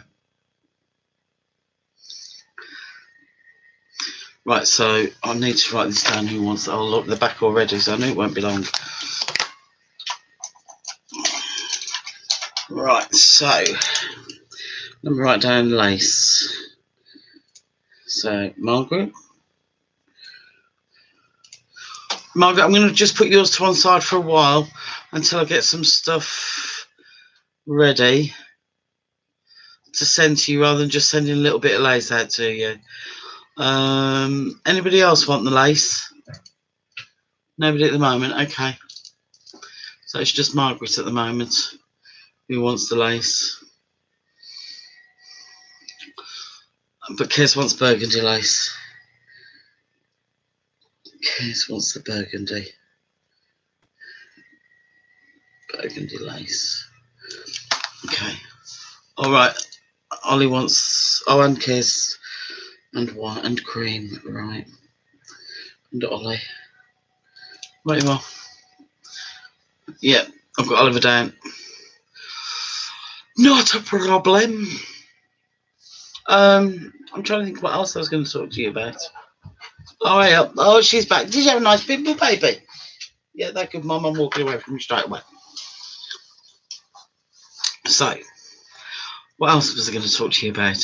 Right, so I need to write this down. Who wants that? Oh, look, they're back already, so I know it won't be long. Right, so let me write down lace. So, Margaret. Margaret, I'm going to just put yours to one side for a while until I get some stuff ready to send to you rather than just sending a little bit of lace out to you. Anybody else want the lace? Nobody at the moment. Okay. So it's just Margaret at the moment who wants the lace. But Kez wants burgundy lace. Kez wants the burgundy. Burgundy lace. Okay. All right. Ollie wants. Oh, and Kez. And white and cream. Right. And Ollie. Right you are. Yeah. I've got Oliver down. Not a problem. I'm trying to think what else I was going to talk to you about. Oh, yeah. Oh, she's back. Did you have a nice pimple, baby? Yeah, that good, Mum. I'm walking away from you straight away. So, what else was I going to talk to you about?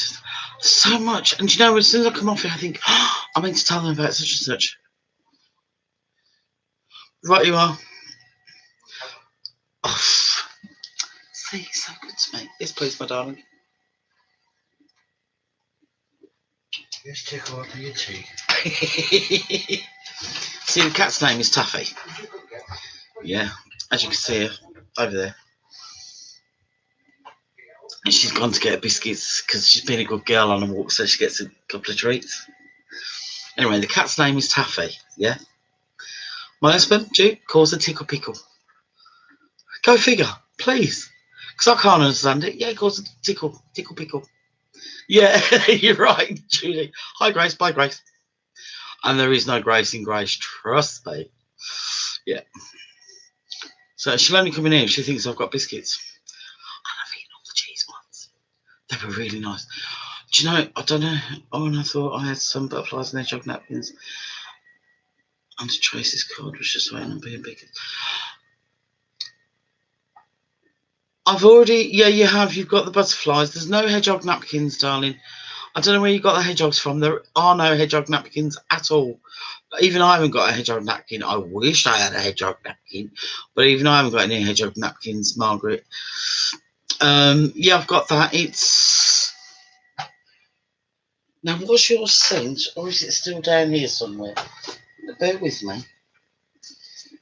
So much. And you know, as soon as I come off here, I think, oh, I meant to tell them about such and such. Right, you are. Oh, see, so good to me. Yes, please, my darling. Let's take over your tea. See, the cat's name is Taffy. Yeah, as you can see her over there. And she's gone to get her biscuits because she's been a good girl on a walk, so she gets a couple of treats. Anyway, the cat's name is Taffy, yeah? My husband, Duke, calls her Tickle Pickle. Go figure, please. Because I can't understand it. Yeah, he calls her Tickle Pickle. Yeah, you're right, Julie. Hi, Grace. Bye, Grace. And there is no Grace in Grace, trust me. Yeah. So she'll only come in here if she thinks I've got biscuits. And I've eaten all the cheese ones. They were really nice. Do you know, I don't know. Oh, and I thought I had some butterflies and hedgehog napkins. And Tracy's card was just waiting on being bigger. I've already, yeah, you have. You've got the butterflies. There's no hedgehog napkins, darling. I don't know where you got the hedgehogs from. There are no hedgehog napkins at all. Even I haven't got a hedgehog napkin. I wish I had a hedgehog napkin, but even I haven't got any hedgehog napkins, Margaret. Yeah, I've got that. It's now. What's your scent, or is it still down here somewhere? Bear with me.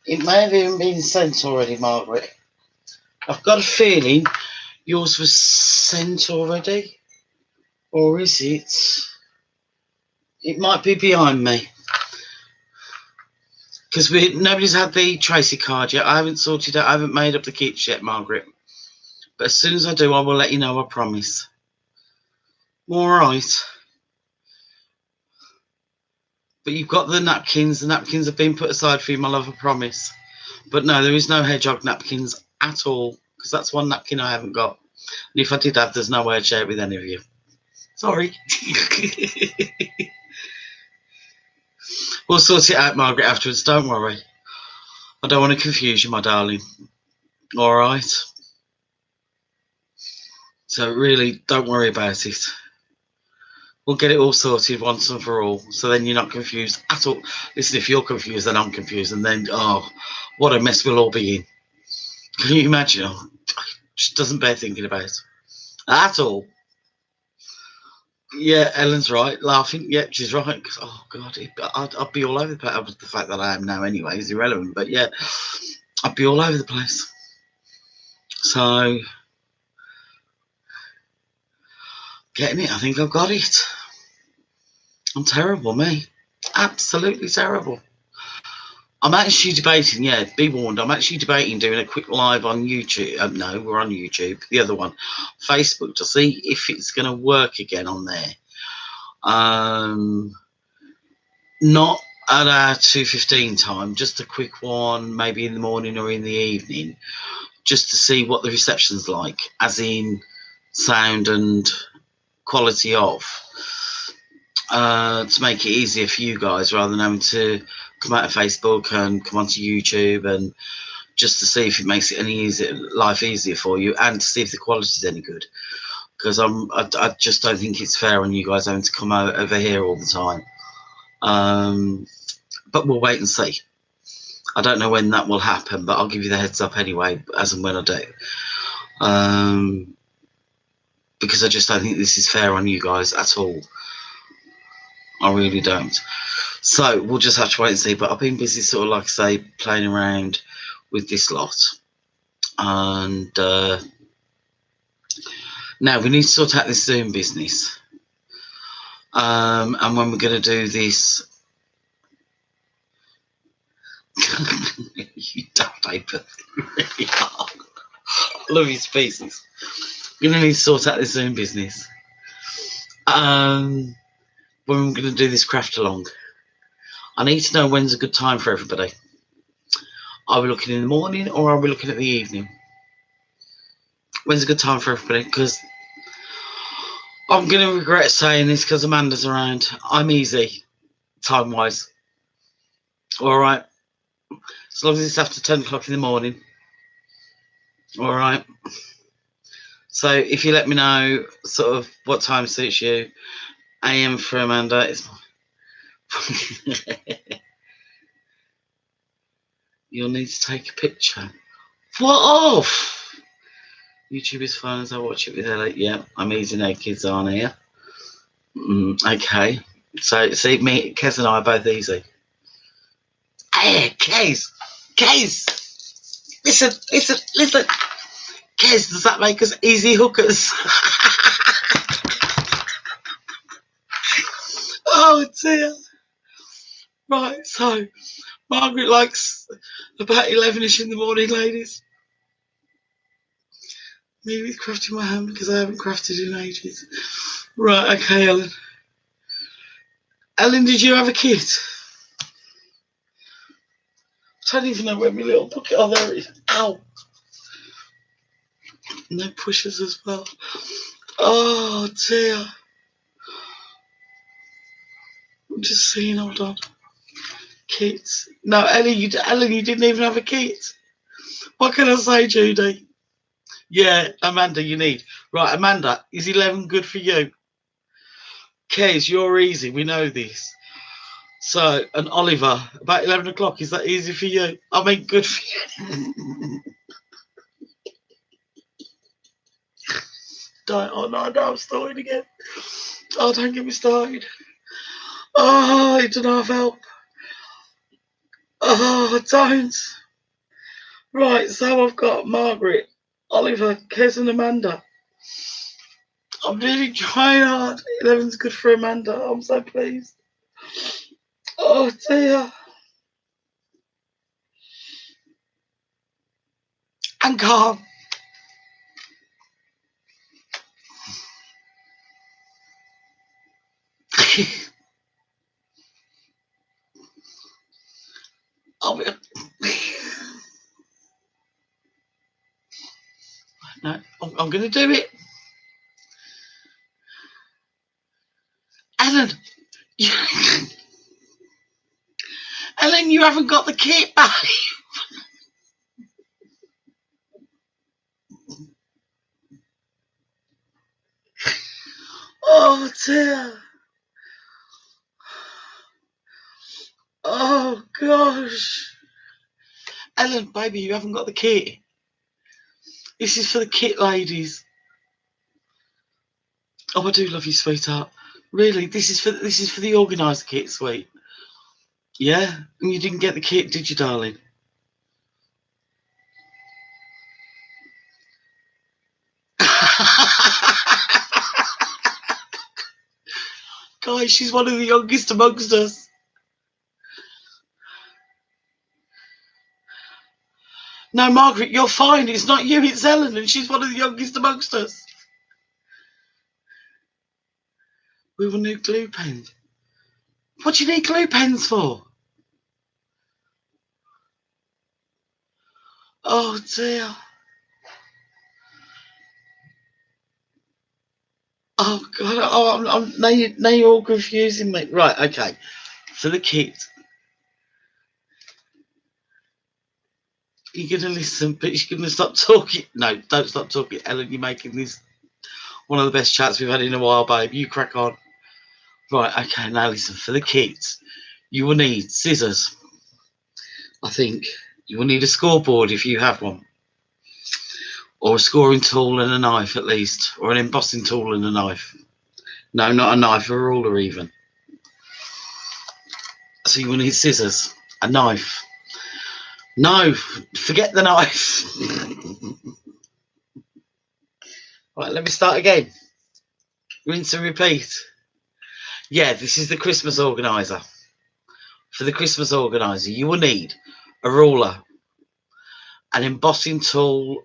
It may have even been sent already, Margaret. I've got a feeling yours was sent already, or is it? It might be behind me. Because nobody's had the Tracy card yet. I haven't sorted out. I haven't made up the kits yet, Margaret. But as soon as I do, I will let you know. I promise. All right. But you've got the napkins. The napkins have been put aside for you, my love. I promise. But no, there is no hedgehog napkins at all. Because that's one napkin I haven't got. And if I did have, there's no way I'd share it with any of you. Sorry. We'll sort it out, Margaret, afterwards. Don't worry. I don't want to confuse you, my darling. All right. So really, don't worry about it. We'll get it all sorted once and for all. So then you're not confused at all. Listen, if you're confused, then I'm confused. And then, oh, what a mess we'll all be in. Can you imagine? Oh, it just doesn't bear thinking about at all. Yeah, Ellen's right. Laughing. Yeah, she's right. Oh, God, I'd be all over the place. The fact that I am now anyway is irrelevant. But yeah, I'd be all over the place. So, getting it. I think I've got it. I'm terrible, me. Absolutely terrible. I'm actually debating, yeah, be warned, I'm actually debating doing a quick live on YouTube. No, we're on YouTube. The other one, Facebook, to see if it's going to work again on there. Not at our 2:15 time, just a quick one, maybe in the morning or in the evening, just to see what the reception's like, as in sound and quality of, to make it easier for you guys rather than having to come out of Facebook and come onto YouTube, and just to see if it makes it any easier, life easier for you, and to see if the quality is any good. Because I just don't think it's fair on you guys having to come over here all the time. But we'll wait and see. I don't know when that will happen, but I'll give you the heads up anyway, as and when I do. Because I just don't think this is fair on you guys at all. I really don't. So we'll just have to wait and see. But I've been busy, sort of like I say, playing around with this lot. And now we need to sort out this Zoom business. And when we're going to do this, you dumb paper. Really are. Love you to pieces. We're going to need to sort out this Zoom business. When we're going to do this craft along, I need to know when's a good time for everybody. Are we looking in the morning or are we looking at the evening? When's a good time for everybody? Because I'm going to regret saying this because Amanda's around. I'm easy, time-wise. All right. As long as it's after 10 o'clock in the morning. All right. So if you let me know sort of what time suits you. AM for Amanda. It's You'll need to take a picture. What off? YouTube is fun as I watch it with Elliot. Yeah, I'm easy now, kids aren't here. Okay. So, see, me, Kez and I are both easy. Hey, Kez! Listen. Kez, does that make us easy hookers? Oh, dear. Right, so, Margaret likes about 11ish in the morning, ladies. Me with crafting my hand because I haven't crafted in ages. Right, okay, Ellen. Ellen, did you have a kit? I don't even know where my little bucket. Oh, there it is. Ow. No pushers as well. Oh, dear. I'm just seeing, hold on. Kits. No, Ellen, you didn't even have a kit. What can I say, Judy? Yeah, Amanda, you need. Right, Amanda, is 11 good for you? Kez, you're easy. We know this. So, and Oliver, about 11 o'clock, is that easy for you? I mean, good for you. Oh, no, I'm starting again. Oh, don't get me started. Oh, it doesn't have help. Oh, don't. Right, so I've got Margaret, Oliver, Kez and Amanda. I'm really trying hard. 11's good for Amanda. I'm so pleased. Oh, dear. And calm. No, I'm going to do it. Ellen, Ellen, you haven't got the kit back. Oh, dear. Oh, gosh. Ellen, baby, you haven't got the kit. This is for the kit ladies. Oh, I do love you, sweetheart. Really, this is for the organised kit, sweet. Yeah? And you didn't get the kit, did you, darling? Guys, she's one of the youngest amongst us. No, Margaret, you're fine. It's not you, it's Ellen, and she's one of the youngest amongst us. We will need glue pens. What do you need glue pens for? Oh, dear. Oh, God. Oh, now you're all confusing me. Right, okay. For the kit, you're going to listen, but you're going to stop talking. No, don't stop talking. Ellen, you're making this one of the best chats we've had in a while, babe. You crack on. Right, okay, now listen. For the kit, you will need scissors. I think you will need a scoreboard if you have one, or a scoring tool and a knife at least, or an embossing tool and a knife. No, not a knife, a ruler even. So you will need scissors, a knife. No, forget the knife. Right, let me start again. Rinse and repeat. Yeah, this is the Christmas organiser. For the Christmas organiser, you will need a ruler, an embossing tool.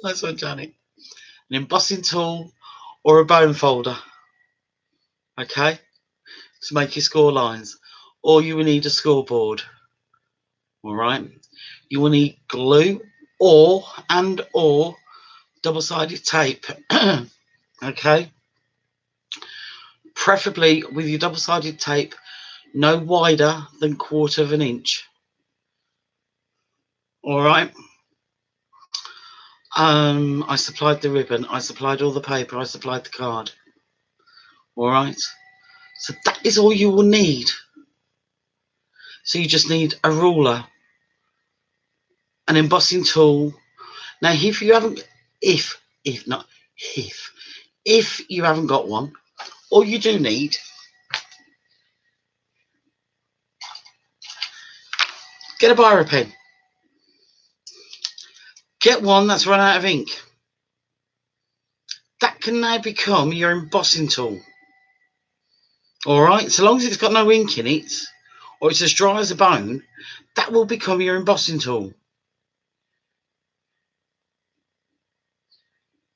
Nice one, Johnny. An embossing tool or a bone folder, okay, to make your score lines. Or you will need a scoreboard. All right. You will need glue or double-sided tape. Okay. Preferably with your double-sided tape no wider than 1/4 of an inch. All right. I supplied the ribbon. I supplied all the paper. I supplied the card. All right. So that is all you will need. So you just need a ruler, an embossing tool. Now, if you haven't, if not, if you haven't got one, all you do need, get a biro pen. Get one that's run out of ink. That can now become your embossing tool. All right, so long as it's got no ink in it, or it's as dry as a bone, that will become your embossing tool.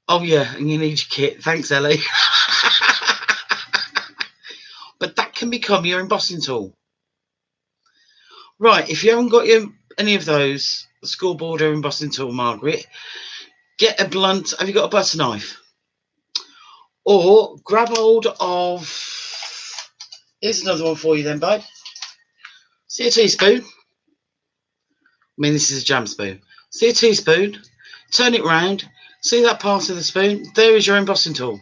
Oh yeah, and you need your kit. Thanks, Ellie. But that can become your embossing tool. Right, if you haven't got any of those, scoreboard or embossing tool, Margaret, get a blunt. Have you got a butter knife? Or grab hold of. Here's another one for you then, babe. See a teaspoon? I mean, this is a jam spoon. See a teaspoon? Turn it round. See that part of the spoon? There is your embossing tool.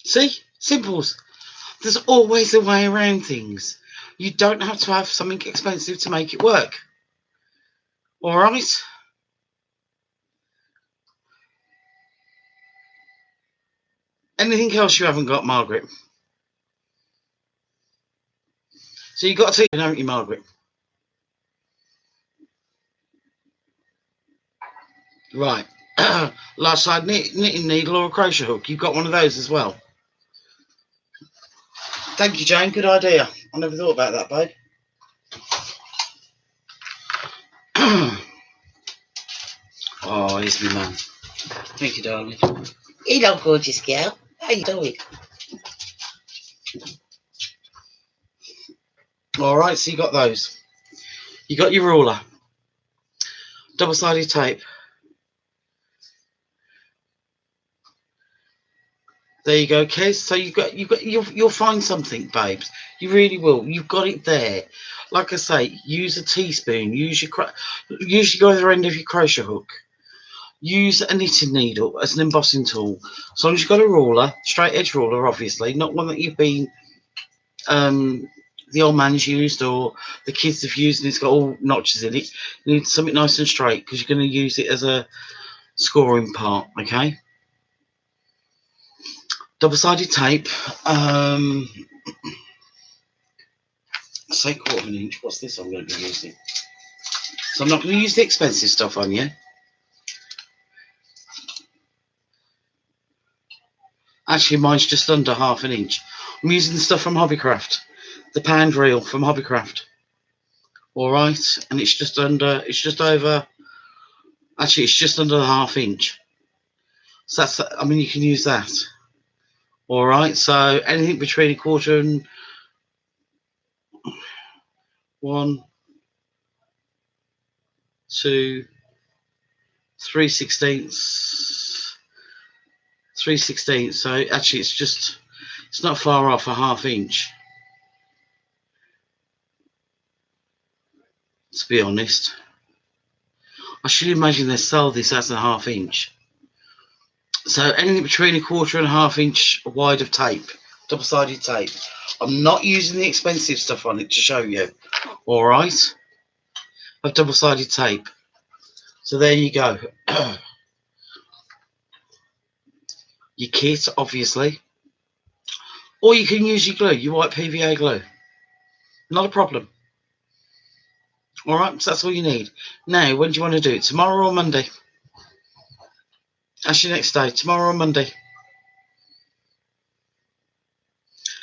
See? Simples. There's always a way around things. You don't have to have something expensive to make it work. All right? Anything else you haven't got, Margaret? So you've got to, haven't you, Margaret? Right. Last side knitting needle or a crochet hook. You've got one of those as well. Thank you, Jane. Good idea. I never thought about that, babe. Oh, here's my man. Thank you, darling. Hello, gorgeous girl. How you doing? All right, so you got those. You got your ruler, double-sided tape. There you go, Kez. So you'll find something, babes. You really will. You've got it there. Like I say, use a teaspoon. Use your other end of your crochet hook. Use a knitting needle as an embossing tool. As long as you've got a ruler, straight edge ruler, obviously, not one that you've been the old man's used or the kids have used and it's got all notches in it. You need something nice and straight because you're going to use it as a scoring part. Okay. Double-sided tape. Say 1/4 of an inch. What's this I'm going to be using? So I'm not going to use the expensive stuff on you. Actually, mine's just under 1/2 an inch. I'm using the stuff from Hobbycraft, the pound reel from Hobbycraft. All right, and it's just over. Actually, it's just under the 1/2 inch. So that's. I mean, you can use that. All right. So anything between 1/4 and 1, 2, 3/16. 3/16. So actually, it's not far off a 1/2 inch. To be honest, I should imagine they sell this as a 1/2 inch. So anything between 1/4 and 1/2 inch wide of tape, double-sided tape. I'm not using the expensive stuff on it to show you. All right, of double-sided tape. So there you go. Your kit, obviously, or you can use your glue, your white PVA glue. Not a problem. All right, so that's all you need. Now, when do you want to do it? Tomorrow or Monday? That's your next day. Tomorrow or Monday?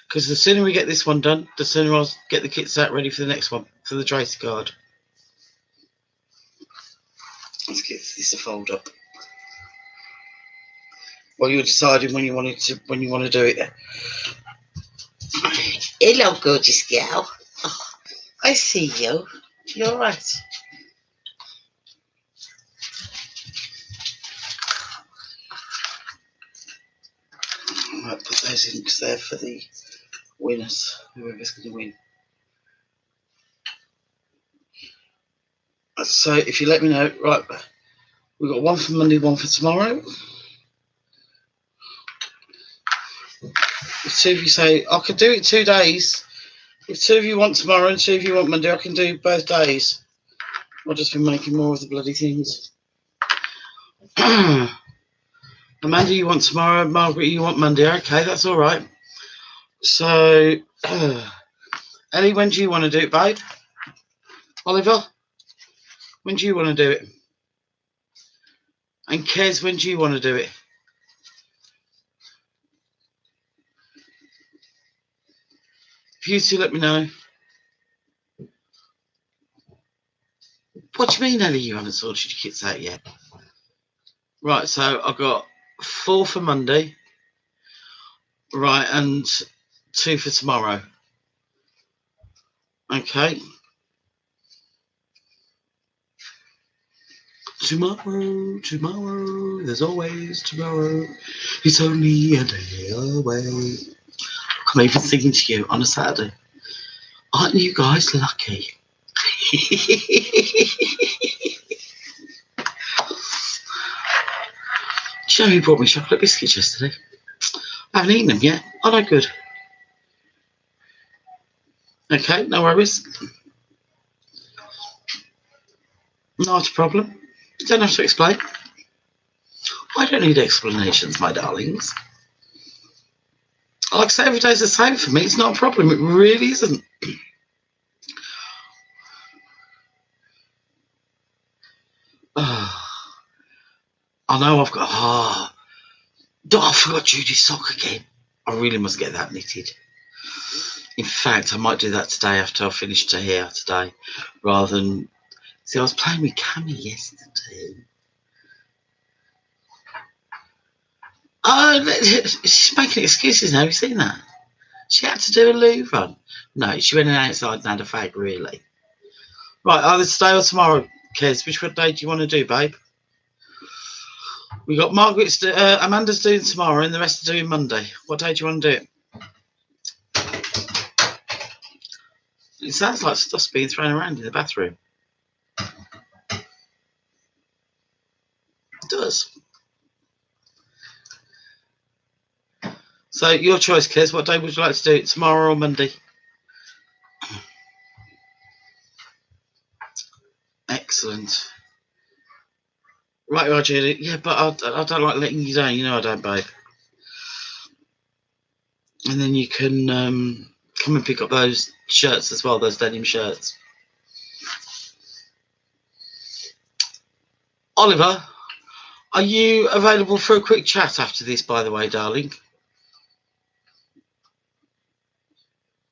Because the sooner we get this one done, the sooner I'll get the kits out ready for the next one, for the tracer card. Let's get this to fold up. While you're deciding when you want to do it. Hello, gorgeous gal. Oh, I see you. You're right. I might put those in because they're for the winners. Whoever's going to win. So if you let me know, right, we've got one for Monday, one for tomorrow. If two of you say, I could do it 2 days. If two of you want tomorrow and two of you want Monday, I can do both days. I'll just be making more of the bloody things. Amanda, you want tomorrow. Margaret, you want Monday. Okay, that's all right. So, Ellie, when do you want to do it, babe? Oliver, when do you want to do it? And Kez, when do you want to do it? If you two let me know. What do you mean, Ellie, you haven't sorted your kits out yet? Right, so I've got 4 for Monday. Right, and 2 for tomorrow. Okay. Tomorrow, there's always tomorrow. It's only a day away. I'm even singing to you on a Saturday. Aren't you guys lucky? Do you know who brought me chocolate biscuits yesterday? I haven't eaten them yet. Oh, no good. Okay, no worries. Not a problem. You don't have to explain. I don't need explanations, my darlings. Like I say, every day's the same for me. It's not a problem. It really isn't. I know I've got... I forgot Judy's sock again. I really must get that knitted. In fact, I might do that today after I finish her hair today. Rather than... See, I was playing with Cammy yesterday. Oh, she's making excuses now. Have you seen that? She had to do a loo run. No, she went outside and had a fag, really. Right, either today or tomorrow, Kez. Which day do you want to do, babe? We got Amanda's doing tomorrow and the rest are doing Monday. What day do you want to do it? It sounds like stuff's being thrown around in the bathroom. It does. So, your choice, Kez. What day would you like to do it? Tomorrow or Monday? Excellent. Right, Roger. Yeah, but I don't like letting you down. You know I don't, babe. And then you can come and pick up those shirts as well, those denim shirts. Oliver, are you available for a quick chat after this, by the way, darling?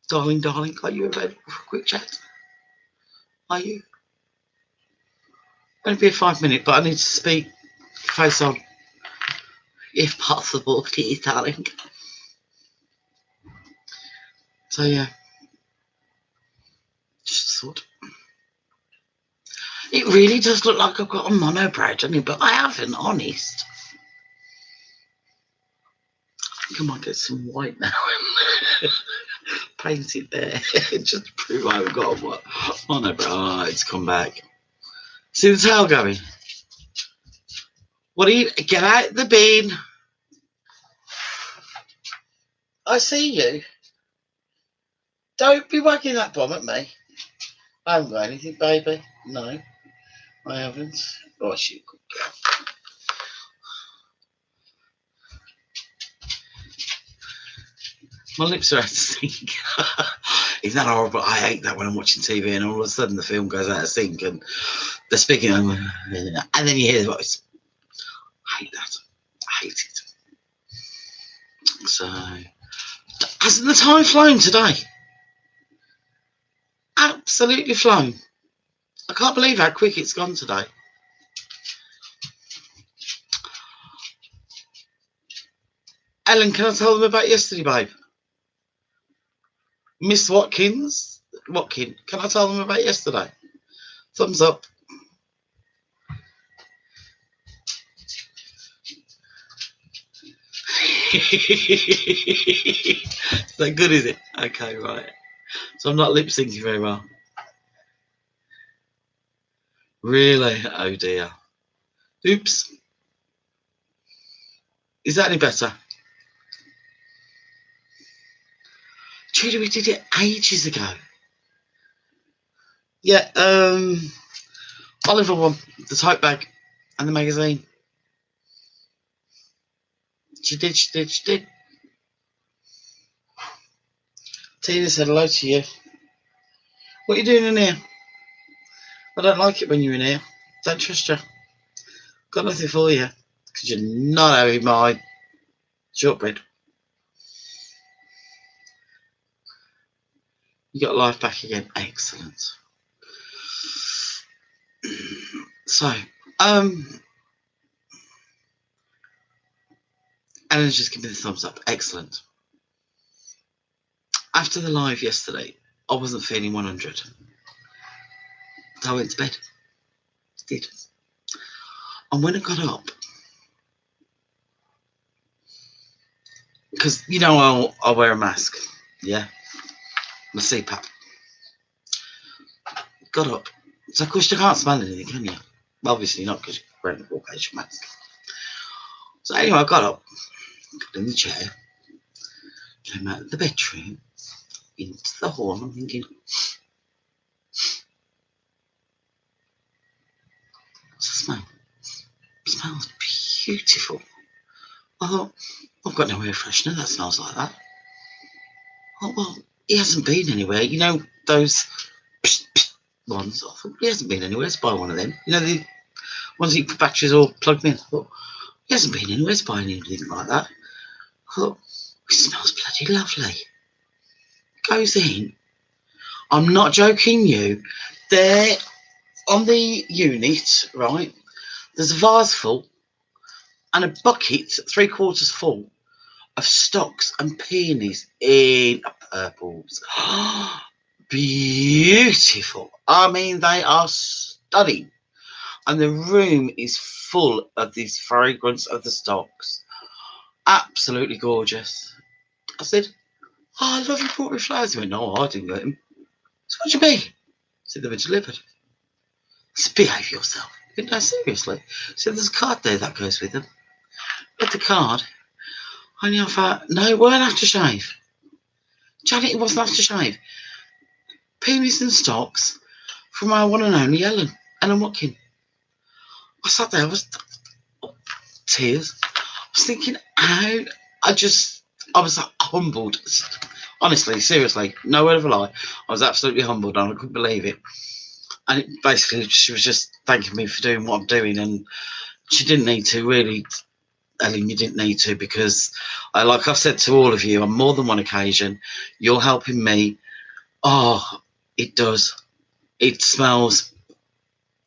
Darling, are you available for a quick chat? Are you? Only be a 5 minute, but I need to speak face on. If possible, please, darling. So, yeah. Just thought. It really does look like I've got a monobrow, doesn't it? But I haven't, honest. I think I might get some white now and paint it there. Just to prove I haven't got a monobrow. Oh, it's come back. See the tail going? What do you... Get out the bin. I see you. Don't be wagging that bomb at me. I haven't got anything, baby. No, I haven't. Oh, shit. My lips are out of sync. Isn't that horrible? I hate that when I'm watching TV and all of a sudden the film goes out of sync and they're speaking and then you hear the voice. I hate that. I hate it. So, hasn't the time flown today? Absolutely flown. I can't believe how quick it's gone today. Ellen, can I tell them about yesterday, babe? Miss Watkin, can I tell them about yesterday? Thumbs up. Is that good, is it? Okay, right. So I'm not lip syncing very well. Really? Oh dear. Oops. Is that any better? Judy, we did it ages ago. Yeah, Oliver won the tote bag and the magazine. She did. Tina said hello to you. What are you doing in here? I don't like it when you're in here. Don't trust you. Got nothing for you. Because you're not having my shortbread. You got life back again. Excellent. So, Ellen's just giving me the thumbs up. Excellent. After the live yesterday, I wasn't feeling 100. So I went to bed. Did. And when I got up, because you know I'll wear a mask, yeah, my CPAP. Got up, so of course you can't smell anything, can you? Well, obviously not, because you're wearing a full-face mask. So anyway, I got up, got in the chair, came out of the bedroom, into the hall, and I'm thinking, what's the smell? It smells beautiful. I thought, I've got no air freshener that smells like that. Oh, well, he hasn't been anywhere. You know, those ones. I thought, he hasn't been anywhere. Let's buy one of them. You know, the ones that you put batteries all plugged in. I thought, he hasn't been anywhere. Let's buy anything like that. I thought, it smells bloody lovely. Goes in. I'm not joking you. There on the unit, right, there's a vase full and a bucket 3/4 full of stocks and peonies in purples. Beautiful. I mean, they are stunning. And the room is full of this fragrance of the stocks. Absolutely gorgeous. I said, oh, I love you brought me flowers. He went, no, I didn't get them. So what do you mean? I said, they were delivered. I said, behave yourself. He went, no, seriously. I said, there's a card there that goes with them. Read the card. And I thought, no, it weren't aftershave. Janet, it wasn't aftershave. Peonies and stocks from our one and only Ellen Watkin. I sat there, I was tears. I was thinking, how I was humbled. Honestly, seriously, no word of a lie. I was absolutely humbled and I couldn't believe it. And it basically, she was just thanking me for doing what I'm doing, and she didn't need to, really. Ellen, you didn't need to, because like I've said to all of you on more than one occasion, you're helping me. Oh, it does. It smells.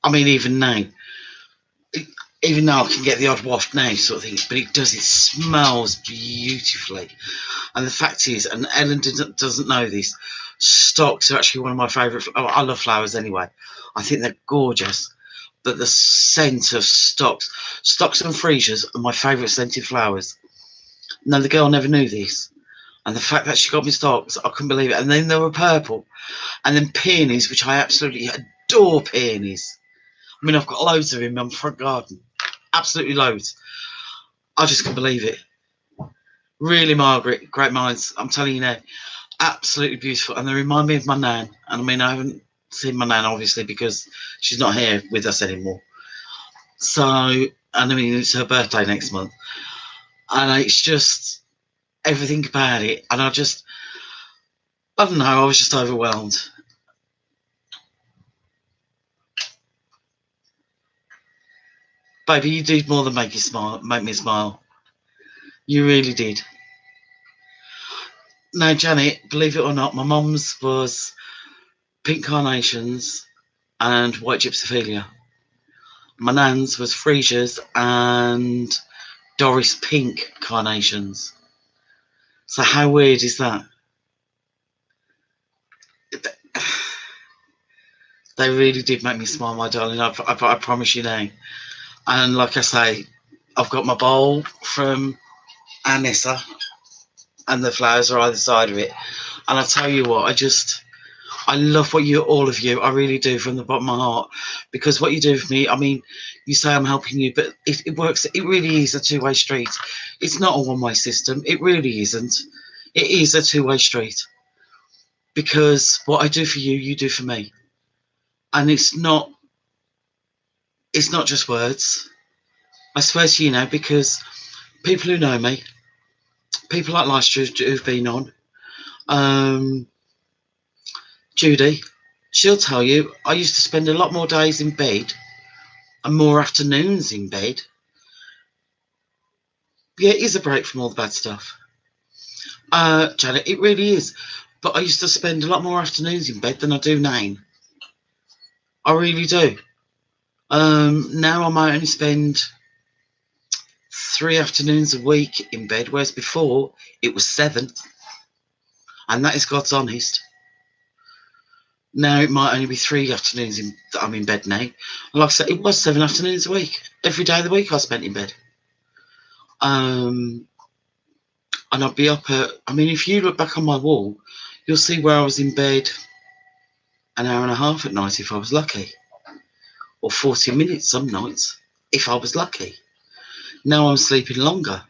I mean, even now I can get the odd waft now, sort of thing, but it does. It smells beautifully. And the fact is, and Ellen doesn't know this, stocks are actually one of my favourite. I love flowers anyway. I think they're gorgeous. But the scent of stocks and freesias are my favourite scented flowers. No, the girl never knew this. And the fact that she got me stocks, I couldn't believe it. And then they were purple. And then peonies, which I absolutely adore peonies. I mean, I've got loads of them in my front garden. Absolutely loads. I just couldn't believe it. Really, Margaret, great minds. I'm telling you now, absolutely beautiful. And they remind me of my nan. And I mean, I haven't seen my nan, obviously, because she's not here with us anymore. So, and I mean, it's her birthday next month. And it's just everything about it. And I don't know, I was just overwhelmed. Baby, you did more than make me smile. You really did. Now, Janet, believe it or not, my mum's was pink carnations and white gypsophilia. My nan's was freesias and Doris pink carnations. So how weird is that? They really did make me smile, my darling. I promise you now. And like I say, I've got my bowl from Anissa, and the flowers are either side of it. And I tell you what, I love what all of you, I really do from the bottom of my heart, because what you do for me, I mean, you say I'm helping you, but it works. It really is a two-way street. It's not a one-way system. It really isn't. It is a two-way street, because what I do for you, you do for me, and it's not just words. I swear to you now, because people who know me, people like Leicester who've been on, um, Judy, she'll tell you I used to spend a lot more days in bed and more afternoons in bed. Yeah, it is a break from all the bad stuff. Janet, it really is. But I used to spend a lot more afternoons in bed than I do now. I really do. Now I might only spend 3 afternoons a week in bed, whereas before it was 7. And that is God's honest. Now it might only be 3 afternoons that I'm in bed now. And like I said, it was 7 afternoons a week. Every day of the week I spent in bed. And I'd be up at, I mean, if you look back on my wall, you'll see where I was in bed an hour and a half at night if I was lucky. Or 40 minutes some nights if I was lucky. Now I'm sleeping longer.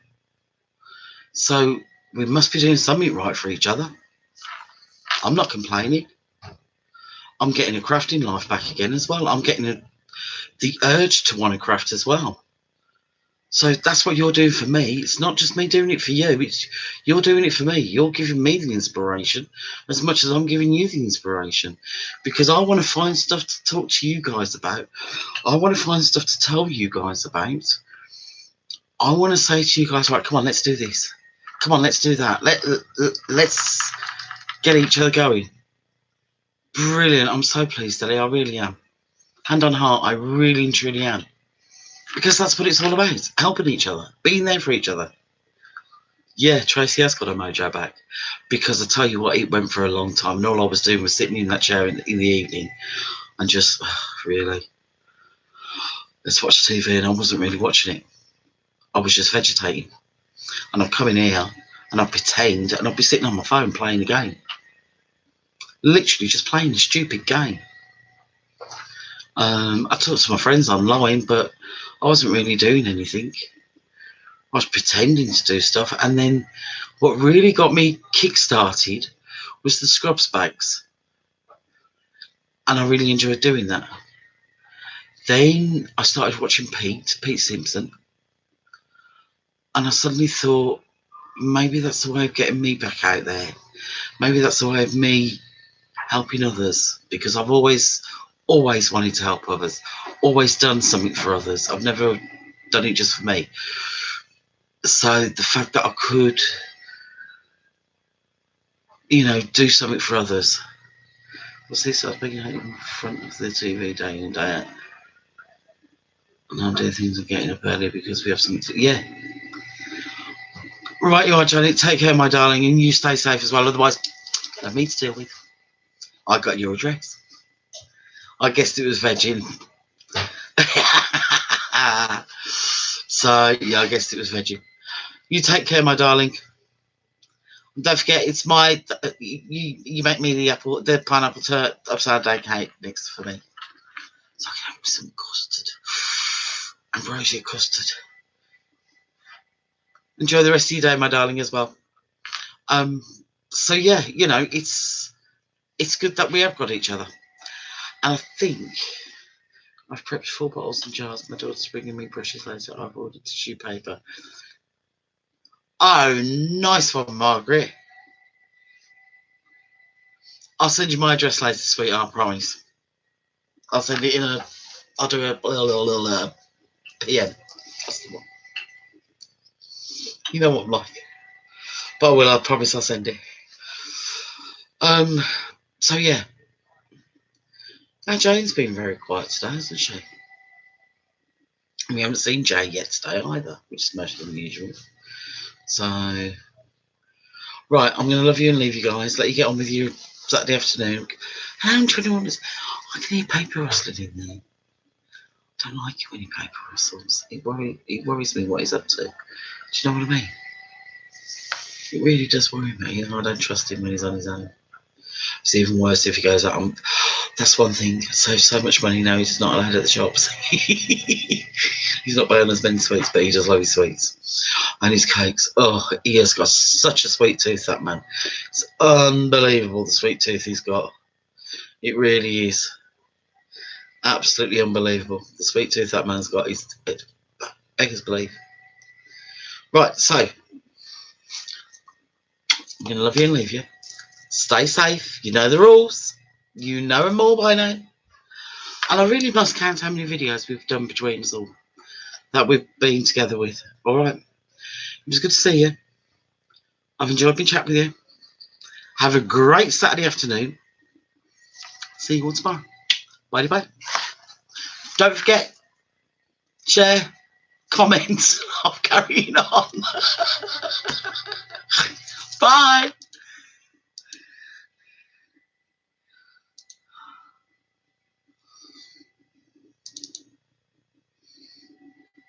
So we must be doing something right for each other. I'm not complaining. I'm getting a crafting life back again as well. I'm getting the urge to want to craft as well. So that's what you're doing for me. It's not just me doing it for you. It's you're doing it for me. You're giving me the inspiration as much as I'm giving you the inspiration, because I want to find stuff to talk to you guys about. I want to find stuff to tell you guys about. I want to say to you guys, right, come on, let's do this. Come on, let's do that. Let's get each other going. Brilliant. I'm so pleased, Ellie. I really am. Hand on heart, I really and truly am. Because that's what it's all about. Helping each other. Being there for each other. Yeah, Tracy has got her mojo back. Because I tell you what, it went for a long time. And all I was doing was sitting in that chair in the evening and just, really, let's watch TV. And I wasn't really watching it. I was just vegetating. And I'd come in here and I'd pretend and I'd be sitting on my phone playing a game. Literally just playing a stupid game. I talked to my friends online, but I wasn't really doing anything. I was pretending to do stuff. And then what really got me kick-started was the Scrubs bags. And I really enjoyed doing that. Then I started watching Pete Simpson. And I suddenly thought, maybe that's the way of getting me back out there. Maybe that's the way of me helping others, because I've always wanted to help others, always done something for others. I've never done it just for me. So the fact that I could, do something for others. What's this? I was being out in front of the TV day in and day out. And I'm doing things and getting up early because we have something to, yeah. Right, you are, Janet. Take care, my darling, and you stay safe as well. Otherwise, I have me to deal with. I got your address. I guessed it was vegging. So, yeah, I guessed it was vegging. You take care, my darling. Don't forget, it's my you make me the pineapple upside down cake next for me. So I can have some custard, ambrosia custard. Enjoy the rest of your day, my darling, as well. So yeah, you know, it's good that we have got each other. And I think I've prepped 4 bottles and jars. My daughter's bringing me brushes later. I've ordered tissue paper. Oh, nice one, Margaret. I'll send you my address later, sweetheart, I promise. I'll send it in a... I'll do a PM. That's the one. You know what I'm like. But I promise I'll send it. So yeah. Now Jane's been very quiet today, hasn't she? We haven't seen Jay yet today either, which is most unusual. So, right, I'm going to love you and leave you guys. Let you get on with your Saturday afternoon. How 21 minutes. I can hear paper rustling in there. I don't like it when he paper rustles. It worries me what he's up to. Do you know what I mean? It really does worry me. You know, I don't trust him when he's on his own. It's even worse if he goes out. That's one thing. Saves so much money now. He's not allowed at the shops. He's not buying as many sweets, but he does love his sweets and his cakes. Oh, he has got such a sweet tooth, that man. It's unbelievable the sweet tooth he's got. It really is absolutely unbelievable. The sweet tooth that man's got is beggars believe. Right, so I'm gonna love you and leave you. Stay safe. You know the rules. You know them all by now. And I really must count how many videos we've done between us all that we've been together with. All right. It was good to see you. I've enjoyed my chat with you. Have a great Saturday afternoon. See you all tomorrow. Bye bye. Don't forget, share, comment. I'm carrying on. Bye.